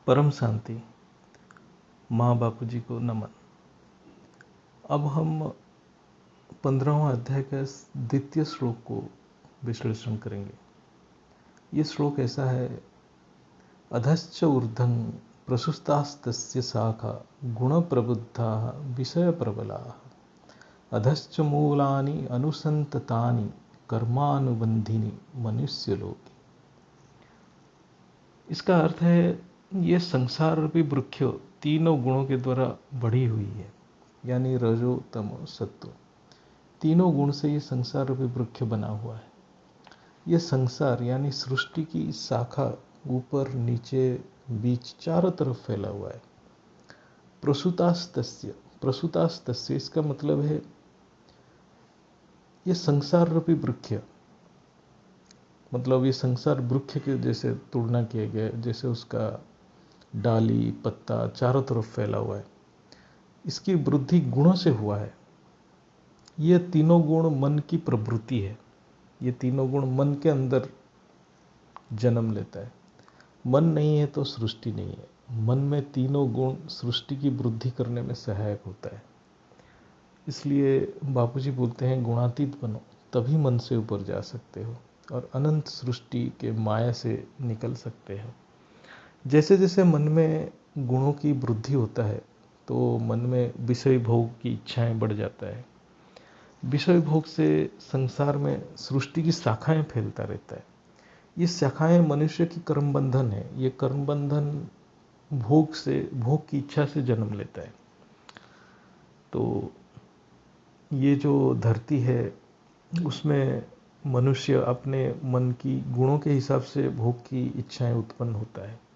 परम शांति। माँ बापू जी को नमन। अब हम 15वां अध्याय का द्वितीय श्लोक को विश्लेषण करेंगे। ये श्लोक ऐसा है, अधश्च ऊर्ध्वं प्रसुस्तास्तस्य शाखा गुण प्रबुद्धा विषय प्रबला अधश्च मूलानि अनुसंततानि कर्मानुबंधिनी मनुष्य लोके। इसका अर्थ है, ये संसार रूपी वृक्ष तीनों गुणों के द्वारा बढ़ी हुई है, यानी रजो तमो सत्व। तीनों गुण से ये संसार रूपी वृक्ष बना हुआ है। ये संसार यानी सृष्टि की शाखा ऊपर नीचे बीच चारों तरफ फैला हुआ है। प्रसूतास्तस्य इसका मतलब है ये संसार रूपी वृक्ष, मतलब ये संसार वृक्ष के जैसे तुलना किया गया, जैसे उसका डाली पत्ता चारों तरफ फैला हुआ है। इसकी वृद्धि गुणों से हुआ है। ये तीनों गुण मन की प्रवृत्ति है। ये तीनों गुण मन के अंदर जन्म लेता है। मन नहीं है तो सृष्टि नहीं है। मन में तीनों गुण सृष्टि की वृद्धि करने में सहायक होता है। इसलिए बापूजी बोलते हैं, गुणातीत बनो, तभी मन से ऊपर जा सकते हो और अनंत सृष्टि के माया से निकल सकते हो। जैसे जैसे मन में गुणों की वृद्धि होता है तो मन में विषय भोग की इच्छाएं बढ़ जाता है। विषय भोग से संसार में सृष्टि की शाखाएं फैलता रहता है। ये शाखाएं मनुष्य की कर्म बंधन है। ये कर्म बंधन भोग की इच्छा से जन्म लेता है। तो ये जो धरती है उसमें मनुष्य अपने मन की गुणों के हिसाब से भोग की इच्छाएं उत्पन्न होता है।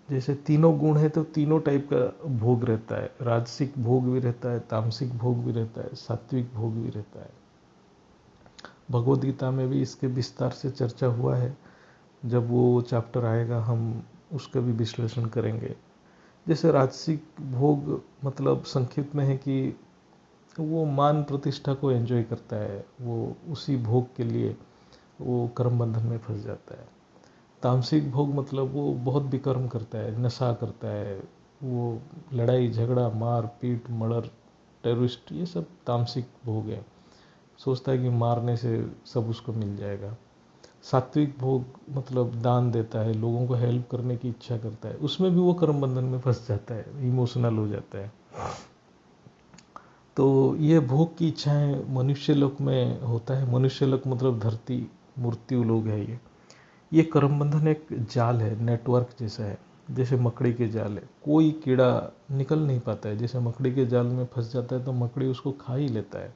जैसे तीनों गुण है तो तीनों टाइप का भोग रहता है। राजसिक भोग भी रहता है, तामसिक भोग भी रहता है, सात्विक भोग भी रहता है। भगवद गीता में भी इसके विस्तार से चर्चा हुआ है। जब वो चैप्टर आएगा हम उसका भी विश्लेषण करेंगे। जैसे राजसिक भोग मतलब संक्षिप्त में है कि वो मान प्रतिष्ठा को एंजॉय करता है, वो उसी भोग के लिए वो कर्म बंधन में फंस जाता है। तामसिक भोग मतलब वो बहुत विकर्म करता है, नशा करता है, वो लड़ाई झगड़ा मार पीट मर्डर टेररिस्ट, ये सब तामसिक भोग है। सोचता है कि मारने से सब उसको मिल जाएगा। सात्विक भोग मतलब दान देता है, लोगों को हेल्प करने की इच्छा करता है, उसमें भी वो कर्म बंधन में फंस जाता है, इमोशनल हो जाता है। तो ये भोग की इच्छाएं मनुष्य लोक में होता है। मनुष्य लोक मतलब धरती मृत्यु लोग है। ये कर्म बंधन एक जाल है, नेटवर्क जैसा है, जैसे मकड़ी के जाल है। कोई कीड़ा निकल नहीं पाता है। जैसे मकड़ी के जाल में फंस जाता है तो मकड़ी उसको खा ही लेता है।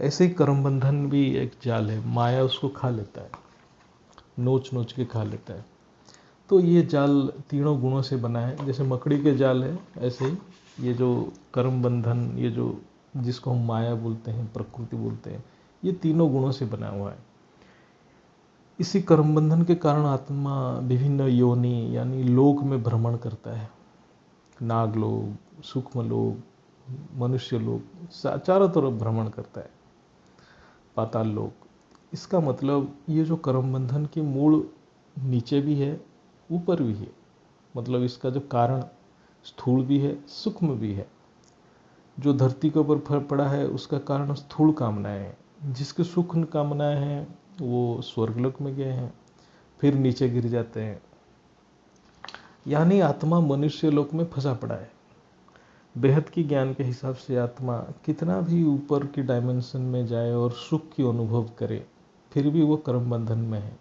ऐसे ही कर्म बंधन भी एक जाल है, माया उसको खा लेता है, नोच नोच के खा लेता है। तो ये जाल तीनों गुणों से बना है। जैसे मकड़ी के जाल है, ऐसे ही ये जो कर्म बंधन, ये जो जिसको हम माया बोलते हैं, प्रकृति बोलते हैं, ये तीनों गुणों से बना हुआ है। इसी कर्म बंधन के कारण आत्मा विभिन्न योनि यानी लोक में भ्रमण करता है। नाग लोक, सूक्ष्म लोक, मनुष्य लोक, चारों तरफ भ्रमण करता है। पाताल लोक। इसका मतलब ये जो कर्म बंधन की मूल नीचे भी है ऊपर भी है। मतलब इसका जो कारण स्थूल भी है सूक्ष्म भी है। जो धरती के ऊपर पड़ा है उसका कारण स्थूल कामनाएं हैं। जिसके सूक्ष्म कामनाएं हैं वो स्वर्गलोक में गए हैं, फिर नीचे गिर जाते हैं। यानी आत्मा मनुष्य लोक में फंसा पड़ा है। बेहद की ज्ञान के हिसाब से आत्मा कितना भी ऊपर की डायमेंशन में जाए और सुख की अनुभव करे, फिर भी वो कर्म बंधन में है।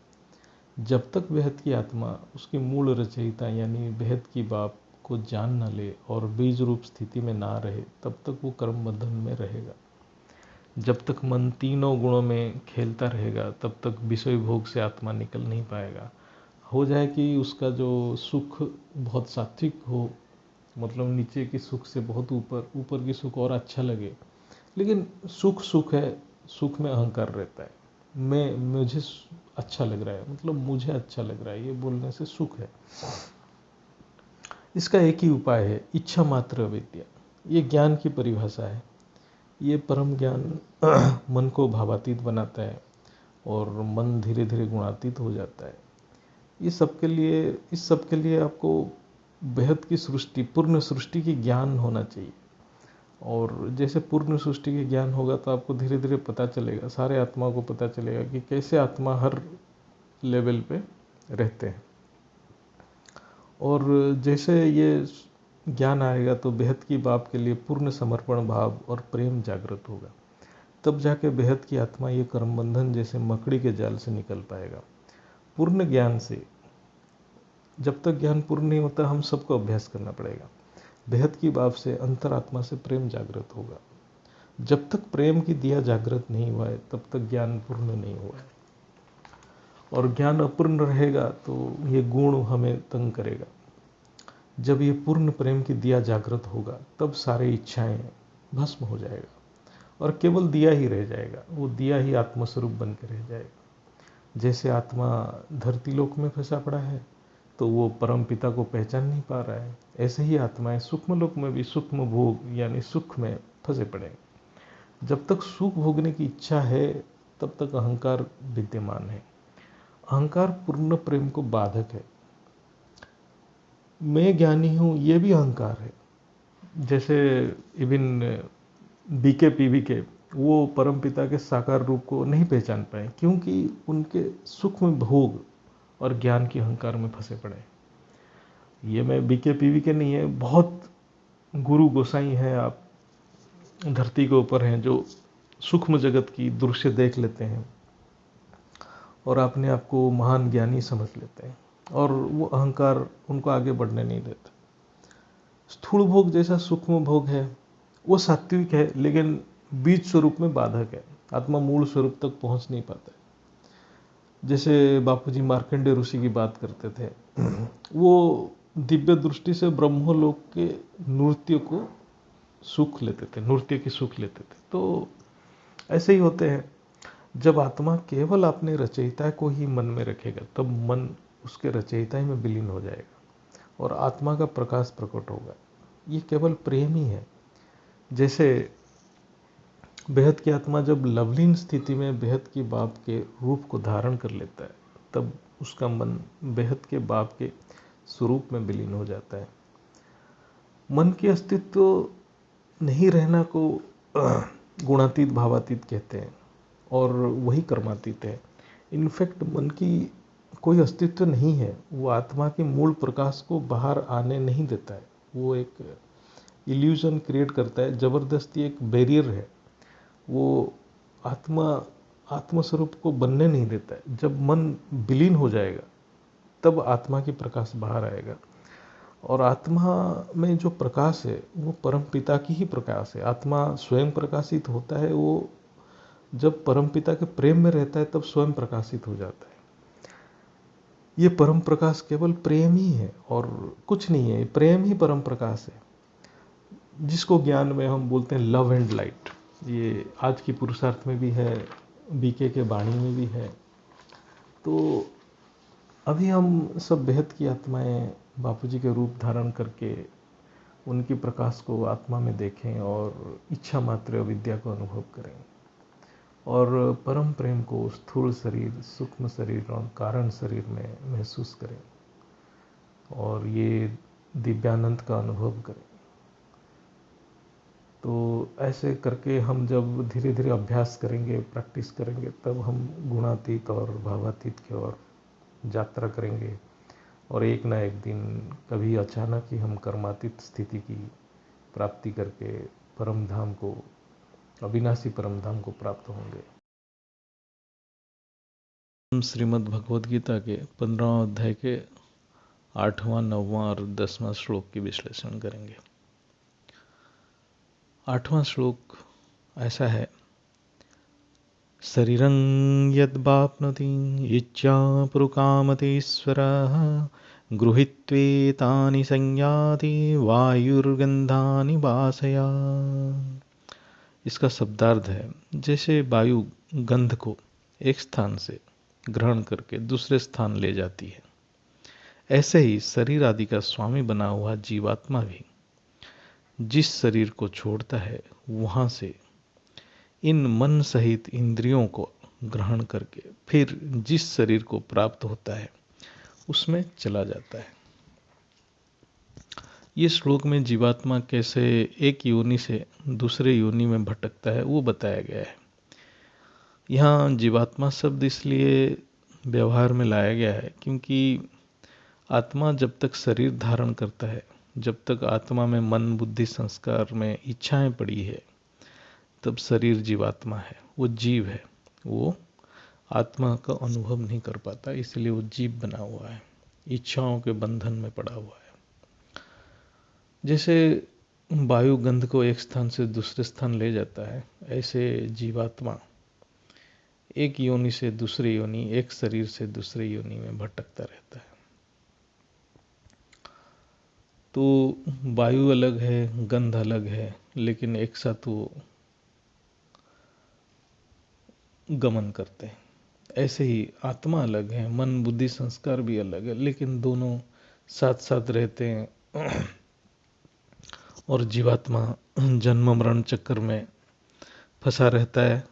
जब तक बेहद की आत्मा उसकी मूल रचयिता यानी बेहद की बाप को जान न ले और बीज रूप स्थिति में ना रहे, तब तक वो कर्म बंधन में रहेगा। जब तक मन तीनों गुणों में खेलता रहेगा तब तक विषय भोग से आत्मा निकल नहीं पाएगा। हो जाए कि उसका जो सुख बहुत सात्विक हो, मतलब नीचे की सुख से बहुत ऊपर, ऊपर की सुख और अच्छा लगे, लेकिन सुख सुख है, सुख में अहंकार रहता है। मुझे अच्छा लग रहा है, मतलब मुझे अच्छा लग रहा है, ये बोलने से सुख है। इसका एक ही उपाय है, इच्छा मात्र अविद्या। ये ज्ञान की परिभाषा है। ये परम ज्ञान मन को भावातीत बनाता है और मन धीरे धीरे गुणातीत हो जाता है। इस सब के लिए आपको बेहद की सृष्टि, पूर्ण सृष्टि की ज्ञान होना चाहिए। और जैसे पूर्ण सृष्टि के ज्ञान होगा तो आपको धीरे धीरे पता चलेगा, सारे आत्मा को पता चलेगा कि कैसे आत्मा हर लेवल पे रहते हैं। और जैसे ये ज्ञान आएगा तो बेहद की बाप के लिए पूर्ण समर्पण भाव और प्रेम जागृत होगा। तब जाके बेहद की आत्मा ये कर्म बंधन जैसे मकड़ी के जाल से निकल पाएगा। पूर्ण ज्ञान से, जब तक ज्ञान पूर्ण नहीं होता हम सबको अभ्यास करना पड़ेगा। बेहद की बाप से, अंतरात्मा से प्रेम जागृत होगा। जब तक प्रेम की दिया जागृत नहीं हुआ है तब तक ज्ञान पूर्ण नहीं हुआ है। और ज्ञान अपूर्ण रहेगा तो ये गुण हमें तंग करेगा। जब ये पूर्ण प्रेम की दिया जागृत होगा तब सारे इच्छाएं भस्म हो जाएगा और केवल दिया ही रह जाएगा। वो दिया ही आत्मस्वरूप बन के रह जाएगा। जैसे आत्मा धरती लोक में फंसा पड़ा है तो वो परम पिता को पहचान नहीं पा रहा है, ऐसे ही आत्माएं सूक्ष्म लोक में भी सूक्ष्म भोग यानी सुख में फंसे पड़े हैं। जब तक सुख भोगने की इच्छा है तब तक अहंकार विद्यमान है। अहंकार पूर्ण प्रेम को बाधक है। मैं ज्ञानी हूं ये भी अहंकार है। जैसे इवन बीके पीवी के, वो परम पिता के साकार रूप को नहीं पहचान पाए क्योंकि उनके सूक्ष्म भोग और ज्ञान की अहंकार में फंसे पड़े। ये मैं बीके पीवी के नहीं है, बहुत गुरु गोसाई हैं आप धरती के ऊपर हैं जो सूक्ष्म जगत की दृश्य देख लेते हैं और अपने आप को महान ज्ञानी समझ लेते हैं और वो अहंकार उनको आगे बढ़ने नहीं देता। स्थूल भोग जैसा सूक्ष्म भोग है वो सात्विक है लेकिन बीज स्वरूप में बाधक है। आत्मा मूल स्वरूप तक पहुंच नहीं पाता है। जैसे बापूजी मार्कंडेय ऋषि की बात करते थे, वो दिव्य दृष्टि से ब्रह्मलोक के नृत्य को सुख लेते थे, नृत्य की सुख लेते थे। तो ऐसे ही होते हैं। जब आत्मा केवल अपने रचयिता को ही मन में रखेगा तब मन उसके रचयिता में विलीन हो जाएगा और आत्मा का प्रकाश प्रकट होगा। ये केवल प्रेम ही है। जैसे बेहद की आत्मा जब लवलीन स्थिति में बेहद की बाप के रूप को धारण कर लेता है तब उसका मन बेहद के बाप के स्वरूप में विलीन हो जाता है। मन के अस्तित्व नहीं रहना को गुणातीत भावातीत कहते हैं और वही कर्मातीत है। इनफैक्ट मन की कोई अस्तित्व नहीं है, वो आत्मा के मूल प्रकाश को बाहर आने नहीं देता है। वो एक इल्यूजन क्रिएट करता है, जबरदस्ती एक बैरियर है। वो आत्मस्वरूप को बनने नहीं देता है। जब मन विलीन हो जाएगा तब आत्मा की प्रकाश बाहर आएगा और आत्मा में जो प्रकाश है वो परम पिता की ही प्रकाश है। आत्मा स्वयं प्रकाशित होता है, वो जब परम पिता के प्रेम में रहता है तब स्वयं प्रकाशित हो जाता है। ये परम प्रकाश केवल प्रेम ही है और कुछ नहीं है। प्रेम ही परम प्रकाश है जिसको ज्ञान में हम बोलते हैं लव एंड लाइट। ये आज की पुरुषार्थ में भी है, बीके के वाणी में भी है। तो अभी हम सब बेहद की आत्माएं बापूजी के रूप धारण करके उनकी प्रकाश को आत्मा में देखें और इच्छा मात्र अविद्या को अनुभव करें और परम प्रेम को स्थूल शरीर, सूक्ष्म शरीर और कारण शरीर में महसूस करें और ये दिव्यानंद का अनुभव करें। तो ऐसे करके हम जब धीरे धीरे अभ्यास करेंगे, प्रैक्टिस करेंगे, तब हम गुणातीत और भावातीत की ओर यात्रा करेंगे और एक ना एक दिन कभी अचानक ही हम कर्मातीत स्थिति की प्राप्ति करके परम धाम को, अविनाशी परम धाम को प्राप्त होंगे। हम श्रीमद् भगवद गीता के 15वां अध्याय के 8वां, 9वां और 10वां श्लोक की विश्लेषण करेंगे। 8वां श्लोक ऐसा है, शरीरं यद्वाप्नोति इच्छापुरुकामतीश्वरः गृहीत्वेतानि संयाति वायुर्गंधानि वासया। इसका शब्दार्थ है, जैसे वायु गंध को एक स्थान से ग्रहण करके दूसरे स्थान ले जाती है, ऐसे ही शरीर आदि का स्वामी बना हुआ जीवात्मा भी जिस शरीर को छोड़ता है वहां से इन मन सहित इंद्रियों को ग्रहण करके फिर जिस शरीर को प्राप्त होता है उसमें चला जाता है। ये श्लोक में जीवात्मा कैसे एक योनि से दूसरे योनि में भटकता है वो बताया गया है। यहाँ जीवात्मा शब्द इसलिए व्यवहार में लाया गया है क्योंकि आत्मा जब तक शरीर धारण करता है, जब तक आत्मा में मन बुद्धि संस्कार में इच्छाएं पड़ी है, तब शरीर जीवात्मा है, वो जीव है। वो आत्मा का अनुभव नहीं कर पाता, इसलिए वो जीव बना हुआ है, इच्छाओं के बंधन में पड़ा हुआ है। जैसे वायु गंध को एक स्थान से दूसरे स्थान ले जाता है, ऐसे जीवात्मा एक योनि से दूसरी योनि, एक शरीर से दूसरे योनि में भटकता रहता है। तो वायु अलग है, गंध अलग है, लेकिन एक साथ वो गमन करते हैं। ऐसे ही आत्मा अलग है, मन बुद्धि संस्कार भी अलग है, लेकिन दोनों साथ साथ रहते हैं। और जीवात्मा जन्म मरण चक्कर में फंसा रहता है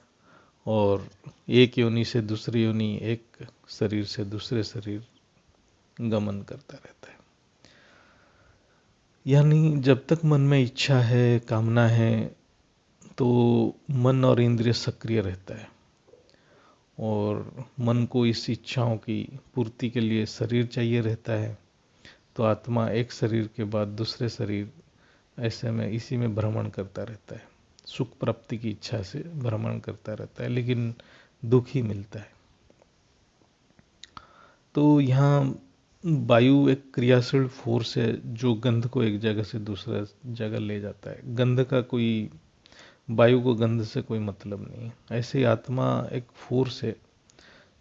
और एक योनि से दूसरी योनि, एक शरीर से दूसरे शरीर गमन करता रहता है। यानी जब तक मन में इच्छा है, कामना है, तो मन और इंद्रिय सक्रिय रहता है और मन को इस इच्छाओं की पूर्ति के लिए शरीर चाहिए रहता है। तो आत्मा एक शरीर के बाद दूसरे शरीर, ऐसे में इसी में भ्रमण करता रहता है, सुख प्राप्ति की इच्छा से भ्रमण करता रहता है, लेकिन दुख ही मिलता है। तो यहाँ वायु एक क्रियाशील फोर्स है जो गंध को एक जगह से दूसरा जगह ले जाता है। गंध का कोई, वायु को गंध से कोई मतलब नहीं है। ऐसे ही आत्मा एक फोर्स है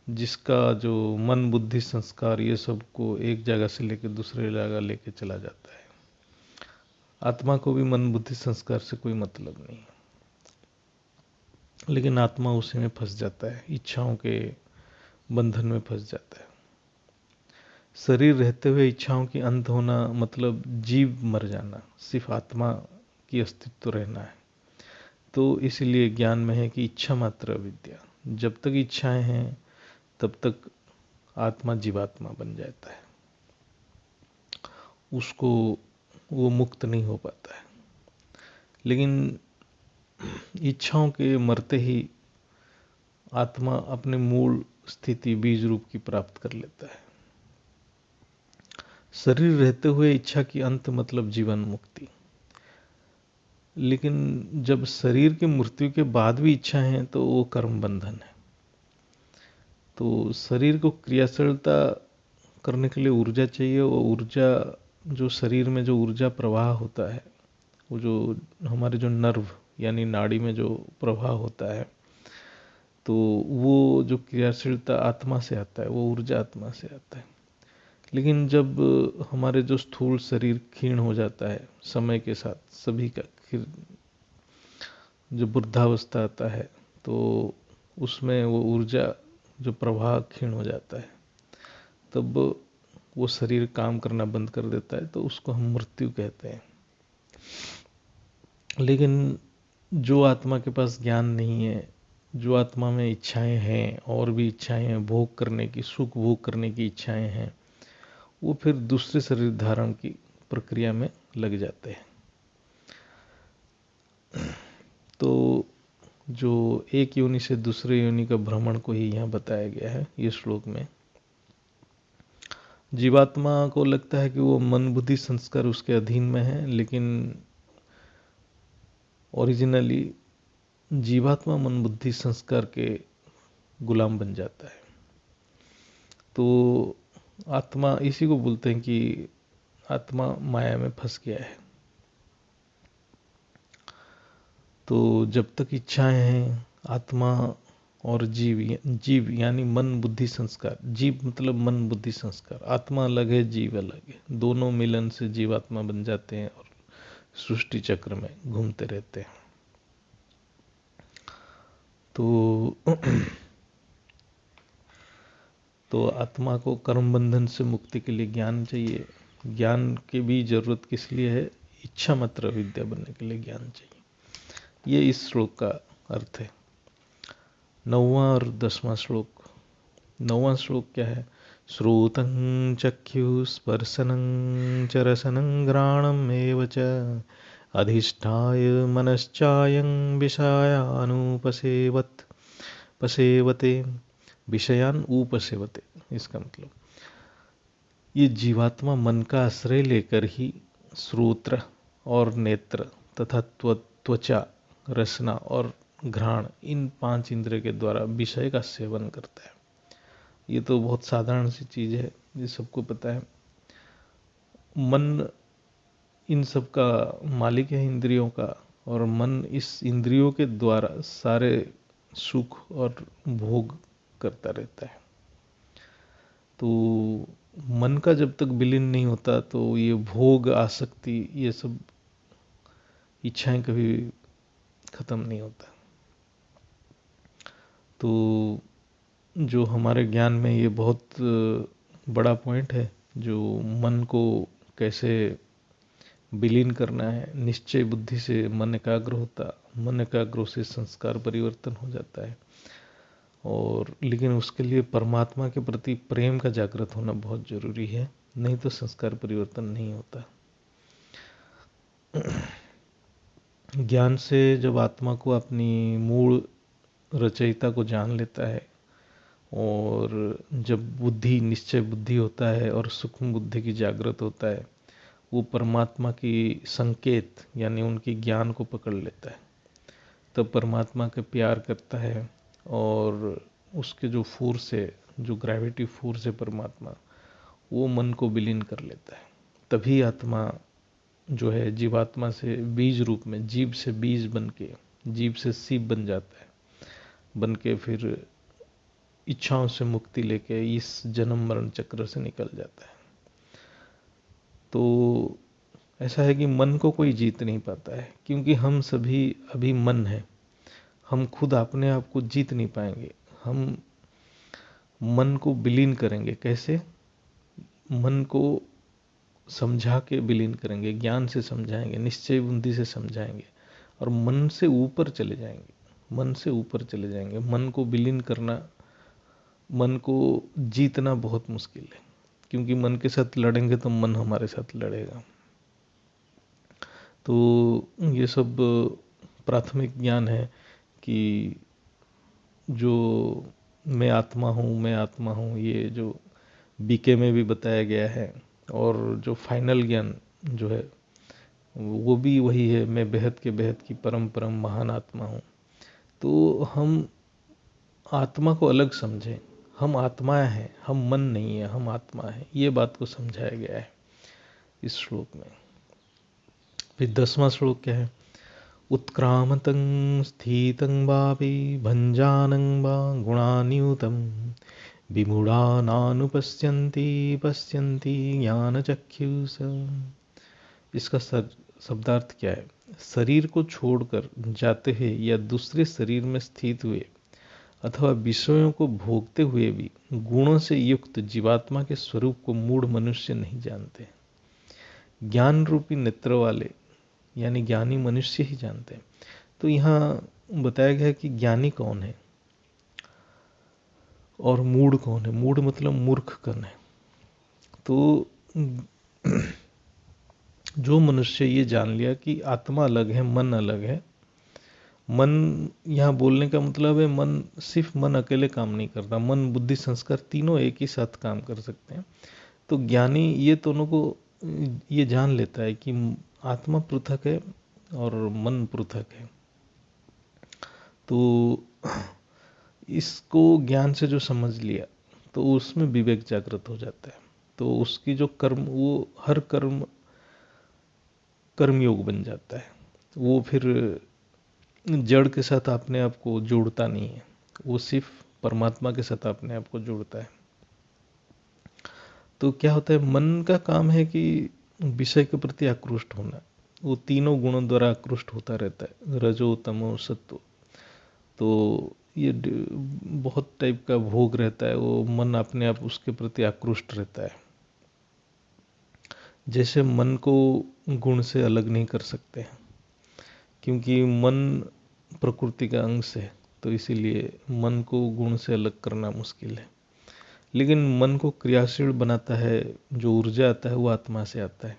जिसका जो मन बुद्धि संस्कार ये सब को एक जगह से लेकर दूसरे जगह लेके चला जाता है। आत्मा को भी मन बुद्धि संस्कार से कोई मतलब नहीं है, लेकिन आत्मा उसी में फंस जाता है, इच्छाओं के बंधन में फंस जाता है। शरीर रहते हुए इच्छाओं की अंत होना मतलब जीव मर जाना, सिर्फ आत्मा की अस्तित्व रहना है। तो इसीलिए ज्ञान में है कि इच्छा मात्र अविद्या। जब तक इच्छाएं हैं तब तक आत्मा जीवात्मा बन जाता है, उसको वो मुक्त नहीं हो पाता है। लेकिन इच्छाओं के मरते ही आत्मा अपने मूल स्थिति बीज रूप की प्राप्त कर लेता है। शरीर रहते हुए इच्छा की अंत मतलब जीवन मुक्ति। लेकिन जब शरीर की मृत्यु के बाद भी इच्छा है तो वो कर्म बंधन है। तो शरीर को क्रियाशीलता करने के लिए ऊर्जा चाहिए। वो ऊर्जा, जो शरीर में जो ऊर्जा प्रवाह होता है, वो जो हमारे जो नर्व यानी नाड़ी में जो प्रवाह होता है, तो वो जो क्रियाशीलता आत्मा से आता है, वो ऊर्जा आत्मा से आता है। लेकिन जब हमारे जो स्थूल शरीर क्षीण हो जाता है समय के साथ, सभी का फिर जो वृद्धावस्था आता है, तो उसमें वो ऊर्जा जो प्रवाह क्षीण हो जाता है, तब वो शरीर काम करना बंद कर देता है, तो उसको हम मृत्यु कहते हैं। लेकिन जो आत्मा के पास ज्ञान नहीं है, जो आत्मा में इच्छाएं हैं और भी इच्छाएं हैं, भोग करने की, सुख भोग करने की इच्छाएं हैं, वो फिर दूसरे शरीर धारण की प्रक्रिया में लग जाते हैं। तो जो एक योनि से दूसरे योनि का भ्रमण को ही यहाँ बताया गया है ये श्लोक में। जीवात्मा को लगता है कि वो मन बुद्धि संस्कार उसके अधीन में है, लेकिन ओरिजिनली जीवात्मा मन बुद्धि संस्कार के गुलाम बन जाता है। तो आत्मा, इसी को बोलते हैं कि आत्मा माया में फंस गया है। तो जब तक इच्छाएं हैं, आत्मा और जीव यानी मन बुद्धि संस्कार, जीव मतलब मन बुद्धि संस्कार, आत्मा अलग है जीव अलग है, दोनों मिलन से जीवात्मा बन जाते हैं और सृष्टि चक्र में घूमते रहते हैं। तो आत्मा को कर्म बंधन से मुक्ति के लिए ज्ञान चाहिए। ज्ञान की भी जरूरत किस लिए है? इच्छा मात्र विद्या बनने के लिए ज्ञान चाहिए। ये इस श्लोक का अर्थ है। 9वां और 10वां श्लोक। 9वां श्लोक क्या है? श्रोतं चक्षुस्पर्शनं च रसनं घ्राणम् एव च अधिष्ठाय मनश्चायं पसेवते विषयान उपसेवते। इसका मतलब ये जीवात्मा मन का आश्रय लेकर ही श्रोत्र और नेत्र तथा त्वचा, रसना और घ्राण, इन 5 इंद्रिय के द्वारा विषय का सेवन करता है। ये तो बहुत साधारण सी चीज है, ये सबको पता है। मन इन सब का मालिक है, इंद्रियों का, और मन इस इंद्रियों के द्वारा सारे सुख और भोग करता रहता है। तो मन का जब तक विलीन नहीं होता तो ये भोग, आसक्ति, ये सब इच्छाएं कभी खत्म नहीं होता। तो जो हमारे ज्ञान में ये बहुत बड़ा पॉइंट है, जो मन को कैसे विलीन करना है। निश्चय बुद्धि से मन एकाग्र होता, मन एकाग्र से संस्कार परिवर्तन हो जाता है। और लेकिन उसके लिए परमात्मा के प्रति प्रेम का जागृत होना बहुत जरूरी है, नहीं तो संस्कार परिवर्तन नहीं होता। ज्ञान से जब आत्मा को अपनी मूल रचयिता को जान लेता है, और जब बुद्धि, निश्चय बुद्धि होता है और सूक्ष्म बुद्धि की जागृत होता है, वो परमात्मा की संकेत यानी उनकी ज्ञान को पकड़ लेता है। तब परमात्मा के प्यार करता है, और उसके जो फोर्स है, जो ग्रेविटी फोर्स है परमात्मा, वो मन को विलीन कर लेता है। तभी आत्मा जो है जीवात्मा से बीज रूप में, जीव से बीज बन के, जीव से सीप बन जाता है, बन के फिर इच्छाओं से मुक्ति लेके इस जन्म मरण चक्र से निकल जाता है। तो ऐसा है कि मन को कोई जीत नहीं पाता है, क्योंकि हम सभी अभी मन है। हम खुद अपने आप को जीत नहीं पाएंगे। हम मन को विलीन करेंगे कैसे? मन को समझा के विलीन करेंगे, ज्ञान से समझाएंगे, निश्चय बुद्धि से समझाएंगे, और मन से ऊपर चले जाएंगे। मन से ऊपर चले जाएंगे। मन को विलीन करना, मन को जीतना बहुत मुश्किल है, क्योंकि मन के साथ लड़ेंगे तो मन हमारे साथ लड़ेगा। तो ये सब प्राथमिक ज्ञान है कि जो मैं आत्मा हूँ, मैं आत्मा हूँ, ये जो बीके में भी बताया गया है, और जो फाइनल ज्ञान जो है वो भी वही है, मैं बेहद के बेहद की परम परम महान आत्मा हूँ। तो हम आत्मा को अलग समझें। हम आत्माएं हैं, हम मन नहीं है, हम आत्मा है। ये बात को समझाया गया है इस श्लोक में। फिर 10वां श्लोक क्या है? उत्क्रामतं स्थितं वापि भञ्जानं वा गुणान्युतं विमूढ़ा नानुपश्यन्ति पश्यन्ति ज्ञानचक्षुष। इसका शब्दार्थ क्या है? शरीर को छोड़कर जाते हुए या दूसरे शरीर में स्थित हुए अथवा विषयों को भोगते हुए भी गुणों से युक्त जीवात्मा के स्वरूप को मूढ़ मनुष्य नहीं जानते। ज्ञान रूपी नेत्र वाले यानी ज्ञानी मनुष्य ही जानते हैं। तो यहाँ बताया गया है कि ज्ञानी कौन है और मूढ़ कौन है। मूढ़ मतलब मूर्ख कौन है। तो जो मनुष्य ये जान लिया कि आत्मा अलग है, मन अलग है। मन, यहाँ बोलने का मतलब है मन, सिर्फ मन अकेले काम नहीं करता, मन बुद्धि संस्कार तीनों एक ही साथ काम कर सकते हैं। तो ज्ञानी ये दोनों को ये जान लेता है कि आत्मा पृथक है और मन पृथक है। तो इसको ज्ञान से जो समझ लिया तो उसमें विवेक जागृत हो जाता है। तो उसकी जो कर्म, वो हर कर्म कर्मयोग बन जाता है। वो फिर जड़ के साथ अपने आप को जोड़ता नहीं है, वो सिर्फ परमात्मा के साथ अपने आप को जोड़ता है। तो क्या होता है? मन का काम है कि विषय के प्रति आकृष्ट होना। वो तीनों गुणों द्वारा आकृष्ट होता रहता है, रजो तमो सत्व। तो ये बहुत टाइप का भोग रहता है, वो मन अपने आप उसके प्रति आकृष्ट रहता है। जैसे मन को गुण से अलग नहीं कर सकते हैं, क्योंकि मन प्रकृति का अंश है, तो इसीलिए मन को गुण से अलग करना मुश्किल है। लेकिन मन को क्रियाशील बनाता है, जो ऊर्जा आता है वो आत्मा से आता है।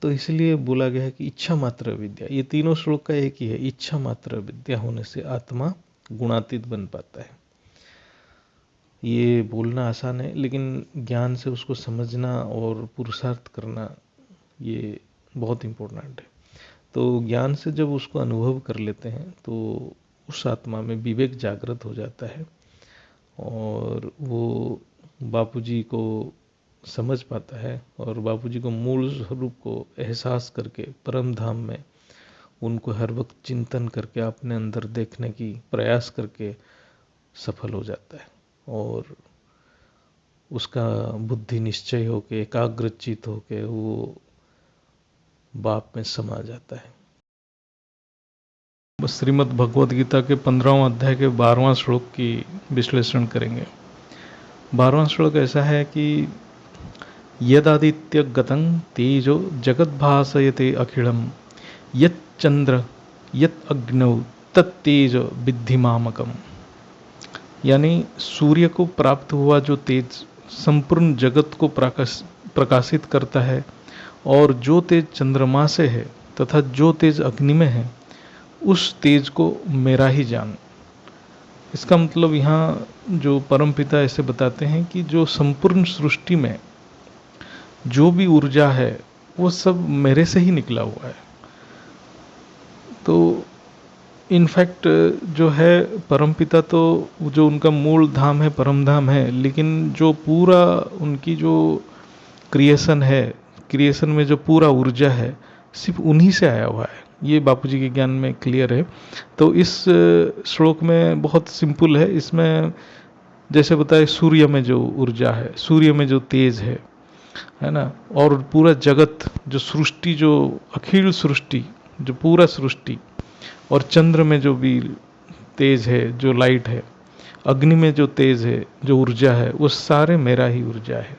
तो इसलिए बोला गया है कि इच्छा मात्र विद्या, ये तीनों श्लोक का एक ही है, इच्छा मात्र विद्या होने से आत्मा गुणातीत बन पाता है। ये बोलना आसान है, लेकिन ज्ञान से उसको समझना और पुरुषार्थ करना ये बहुत इम्पोर्टेंट है। तो ज्ञान से जब उसको अनुभव कर लेते हैं तो उस आत्मा में विवेक जागृत हो जाता है और वो बापूजी को समझ पाता है और बापूजी को मूल स्वरूप को एहसास करके परम धाम में उनको हर वक्त चिंतन करके अपने अंदर देखने की प्रयास करके सफल हो जाता है और उसका बुद्धि निश्चय होके एकाग्रचित होके वो बाप में समा जाता है। श्रीमद् भगवद गीता के 15वां अध्याय के 12वां श्लोक की विश्लेषण करेंगे। 12वां श्लोक ऐसा है कि यदादित्य गतं तेजो जगद्भासयते अखिलम यच्चंद्र यत् अग्नौ तत्तेज विद्धि मामकम। यानी सूर्य को प्राप्त हुआ जो तेज संपूर्ण जगत को प्रकाशित करता है और जो तेज चंद्रमा से है तथा जो तेज अग्नि में है उस तेज को मेरा ही जान। इसका मतलब यहाँ जो परमपिता ऐसे बताते हैं कि जो संपूर्ण सृष्टि में जो भी ऊर्जा है वो सब मेरे से ही निकला हुआ है। तो इनफैक्ट जो है परमपिता तो जो उनका मूल धाम है परम धाम है, लेकिन जो पूरा उनकी जो क्रिएशन है, क्रिएशन में जो पूरा ऊर्जा है सिर्फ उन्हीं से आया हुआ है। ये बापूजी के ज्ञान में क्लियर है। तो इस श्लोक में बहुत सिंपल है, इसमें जैसे बताए सूर्य में जो ऊर्जा है, सूर्य में जो तेज है ना, और पूरा जगत जो सृष्टि, जो अखिल सृष्टि, जो पूरा सृष्टि, और चंद्र में जो भी तेज है, जो लाइट है, अग्नि में जो तेज है, जो ऊर्जा है, वो सारे मेरा ही ऊर्जा है।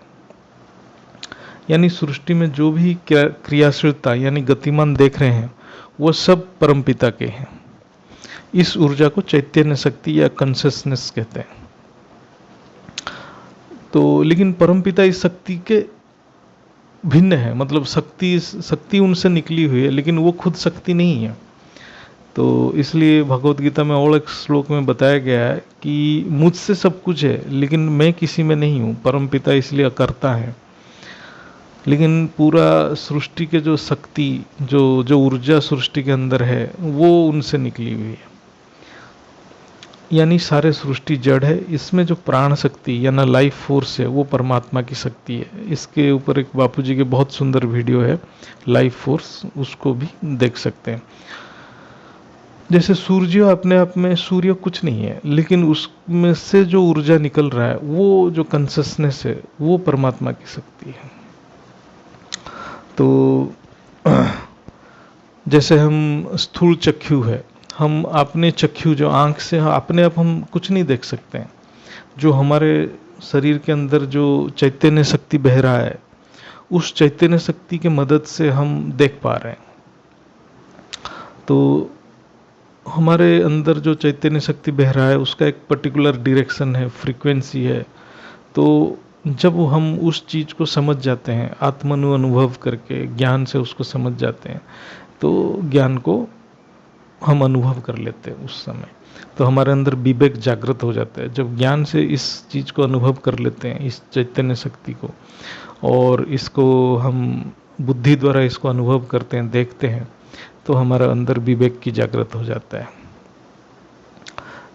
यानी सृष्टि में जो भी क्रियाशीलता यानी गतिमान देख रहे हैं वो सब परमपिता के हैं। इस ऊर्जा को चैतन्य शक्ति या कॉन्शियसनेस कहते हैं। तो लेकिन परमपिता इस शक्ति के भिन्न है, मतलब शक्ति उनसे निकली हुई है लेकिन वो खुद शक्ति नहीं है। तो इसलिए भगवत गीता में और एक श्लोक में बताया गया है कि मुझसे सब कुछ है लेकिन मैं किसी में नहीं हूँ। परमपिता इसलिए अकर्ता है, लेकिन पूरा सृष्टि के जो शक्ति, जो ऊर्जा सृष्टि के अंदर है वो उनसे निकली हुई है। यानी सारे सृष्टि जड़ है, इसमें जो प्राण शक्ति या ना लाइफ फोर्स है वो परमात्मा की शक्ति है। इसके ऊपर एक बापूजी के बहुत सुंदर वीडियो है लाइफ फोर्स, उसको भी देख सकते हैं। जैसे सूर्य अपने आप में सूर्य कुछ नहीं है, लेकिन उसमें से जो ऊर्जा निकल रहा है वो जो कॉन्शियसनेस है वो परमात्मा की शक्ति है। तो जैसे हम स्थूल चक्षु है, हम अपने चक्षु जो आंख से अपने आप हम कुछ नहीं देख सकते हैं। जो हमारे शरीर के अंदर जो चैतन्य शक्ति बह रहा है उस चैतन्य शक्ति की मदद से हम देख पा रहे हैं। तो हमारे अंदर जो चैतन्य शक्ति बह रहा है उसका एक पर्टिकुलर डायरेक्शन है, फ्रीक्वेंसी है। तो जब हम उस चीज़ को समझ जाते हैं, आत्मनु अनुभव करके ज्ञान से उसको समझ जाते हैं, तो ज्ञान को हम अनुभव कर लेते हैं उस समय। तो हमारे अंदर विवेक जागृत हो जाता है जब ज्ञान से इस चीज़ को अनुभव कर लेते हैं, इस चैतन्य शक्ति को, और इसको हम बुद्धि द्वारा इसको अनुभव करते हैं, देखते हैं, तो हमारे अंदर विवेक की जागृत हो जाता है।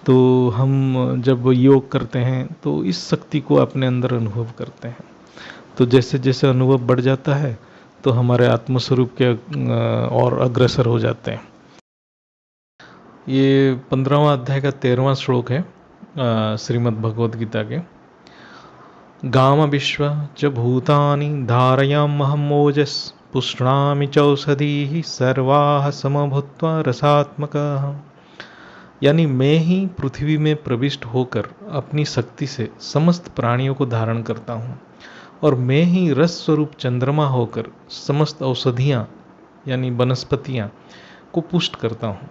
तो हम जब योग करते हैं तो इस शक्ति को अपने अंदर अनुभव करते हैं। तो जैसे जैसे अनुभव बढ़ जाता है तो हमारे आत्मस्वरूप के और अग्रसर हो जाते हैं। ये 15वां अध्याय का 13वां श्लोक है श्रीमद् भगवद गीता के। गाम विश्व च भूतानि धारयाम्यहम् ओजस् पुष्णामि चौषधीः सर्वाः समभूत्वा रसात्मकः। यानी मैं ही पृथ्वी में प्रविष्ट होकर अपनी शक्ति से समस्त प्राणियों को धारण करता हूँ, और मैं ही रस स्वरूप चंद्रमा होकर समस्त औषधियाँ यानी वनस्पतियाँ को पुष्ट करता हूँ।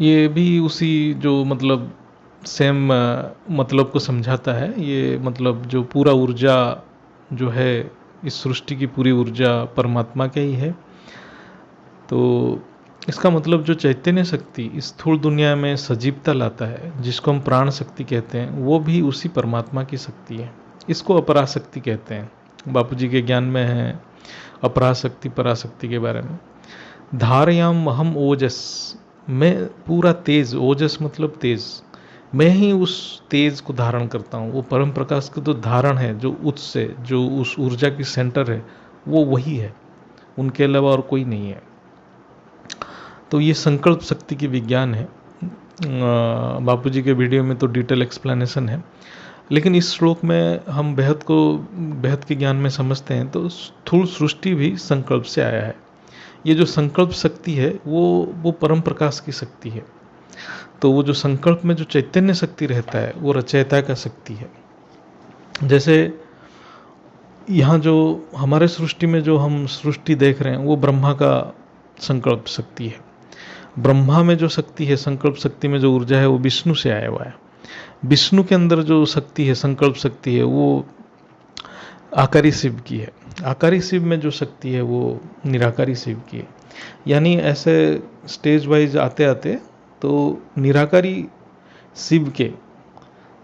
ये भी उसी जो मतलब सेम मतलब को समझाता है। ये मतलब जो पूरा ऊर्जा जो है, इस सृष्टि की पूरी ऊर्जा परमात्मा का ही है। तो इसका मतलब जो चैतन्य शक्ति इस स्थूल दुनिया में सजीवता लाता है, जिसको हम प्राण शक्ति कहते हैं, वो भी उसी परमात्मा की शक्ति है। इसको अपराशक्ति कहते हैं। बापूजी के ज्ञान में है अपराशक्ति पराशक्ति के बारे में। धारयाम अहम ओजस, मैं पूरा तेज, ओजस मतलब तेज, मैं ही उस तेज को धारण करता हूँ। वो परम प्रकाश का जो धारण है, जो उत्स से, जो उस ऊर्जा की सेंटर है, वो वही है, उनके अलावा और कोई नहीं है। तो ये संकल्प शक्ति की विज्ञान है। बापूजी के वीडियो में तो डिटेल एक्सप्लेनेशन है, लेकिन इस श्लोक में हम बेहद के ज्ञान में समझते हैं तो स्थूल सृष्टि भी संकल्प से आया है। ये जो संकल्प शक्ति है वो परम प्रकाश की शक्ति है। तो वो जो संकल्प में जो चैतन्य शक्ति रहता है वो रचयिता का शक्ति है। जैसे यहाँ जो हमारे सृष्टि में जो हम सृष्टि देख रहे हैं वो ब्रह्मा का संकल्प शक्ति है। ब्रह्मा में जो शक्ति है, संकल्प शक्ति में जो ऊर्जा है, वो विष्णु से आया हुआ है। विष्णु के अंदर जो शक्ति है, संकल्प शक्ति है, वो आकारी शिव की है। आकारी शिव में जो शक्ति है वो निराकारी शिव की है। यानी ऐसे स्टेज वाइज आते आते तो निराकारी शिव के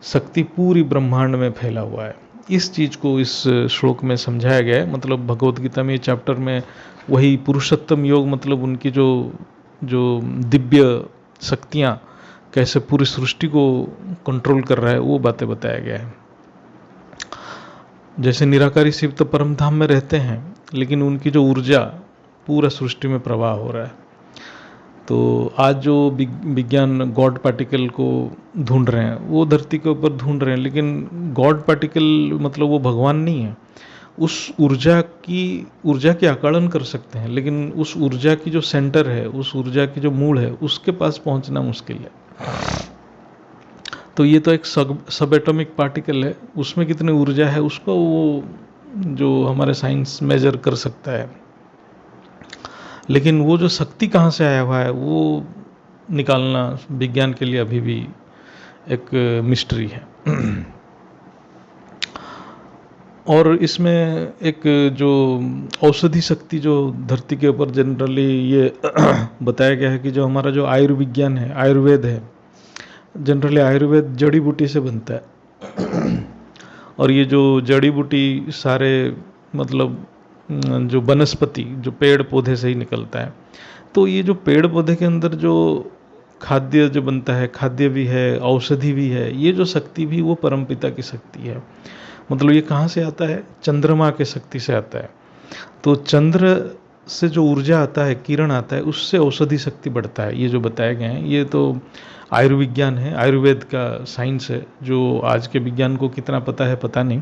शक्ति पूरी ब्रह्मांड में फैला हुआ है। इस चीज़ को इस श्लोक में समझाया गया है। मतलब भगवत गीता में चैप्टर में वही पुरुषोत्तम योग, मतलब उनकी जो दिव्य शक्तियाँ कैसे पूरी सृष्टि को कंट्रोल कर रहा है, वो बातें बताया गया है। जैसे निराकारी शिव तो परम धाम में रहते हैं, लेकिन उनकी जो ऊर्जा पूरा सृष्टि में प्रवाह हो रहा है। तो आज जो विज्ञान गॉड पार्टिकल को ढूंढ रहे हैं, वो धरती के ऊपर ढूंढ रहे हैं, लेकिन गॉड पार्टिकल मतलब वो भगवान नहीं है। उस ऊर्जा के आकलन कर सकते हैं, लेकिन उस ऊर्जा की जो सेंटर है, उस ऊर्जा की जो मूल है, उसके पास पहुंचना मुश्किल है। तो ये तो एक सब एटॉमिक पार्टिकल है, उसमें कितनी ऊर्जा है उसको वो जो हमारे साइंस मेजर कर सकता है, लेकिन वो जो शक्ति कहाँ से आया हुआ है वो निकालना विज्ञान के लिए अभी भी एक मिस्ट्री है। और इसमें एक जो औषधि शक्ति जो धरती के ऊपर जनरली ये बताया गया है कि जो हमारा जो आयुर्विज्ञान है, आयुर्वेद है, जनरली आयुर्वेद जड़ी बूटी से बनता है। और ये जो जड़ी बूटी सारे मतलब जो वनस्पति, जो पेड़ पौधे से ही निकलता है। तो ये जो पेड़ पौधे के अंदर जो खाद्य जो बनता है, खाद्य भी है, औषधि भी है, ये जो शक्ति भी वो परमपिता की शक्ति है। मतलब ये कहाँ से आता है? चंद्रमा के शक्ति से आता है। तो चंद्र से जो ऊर्जा आता है, किरण आता है, उससे औषधि शक्ति बढ़ता है। ये जो बताए गए हैं ये तो आयुर्विज्ञान है, आयुर्वेद का साइंस है, जो आज के विज्ञान को कितना पता है पता नहीं,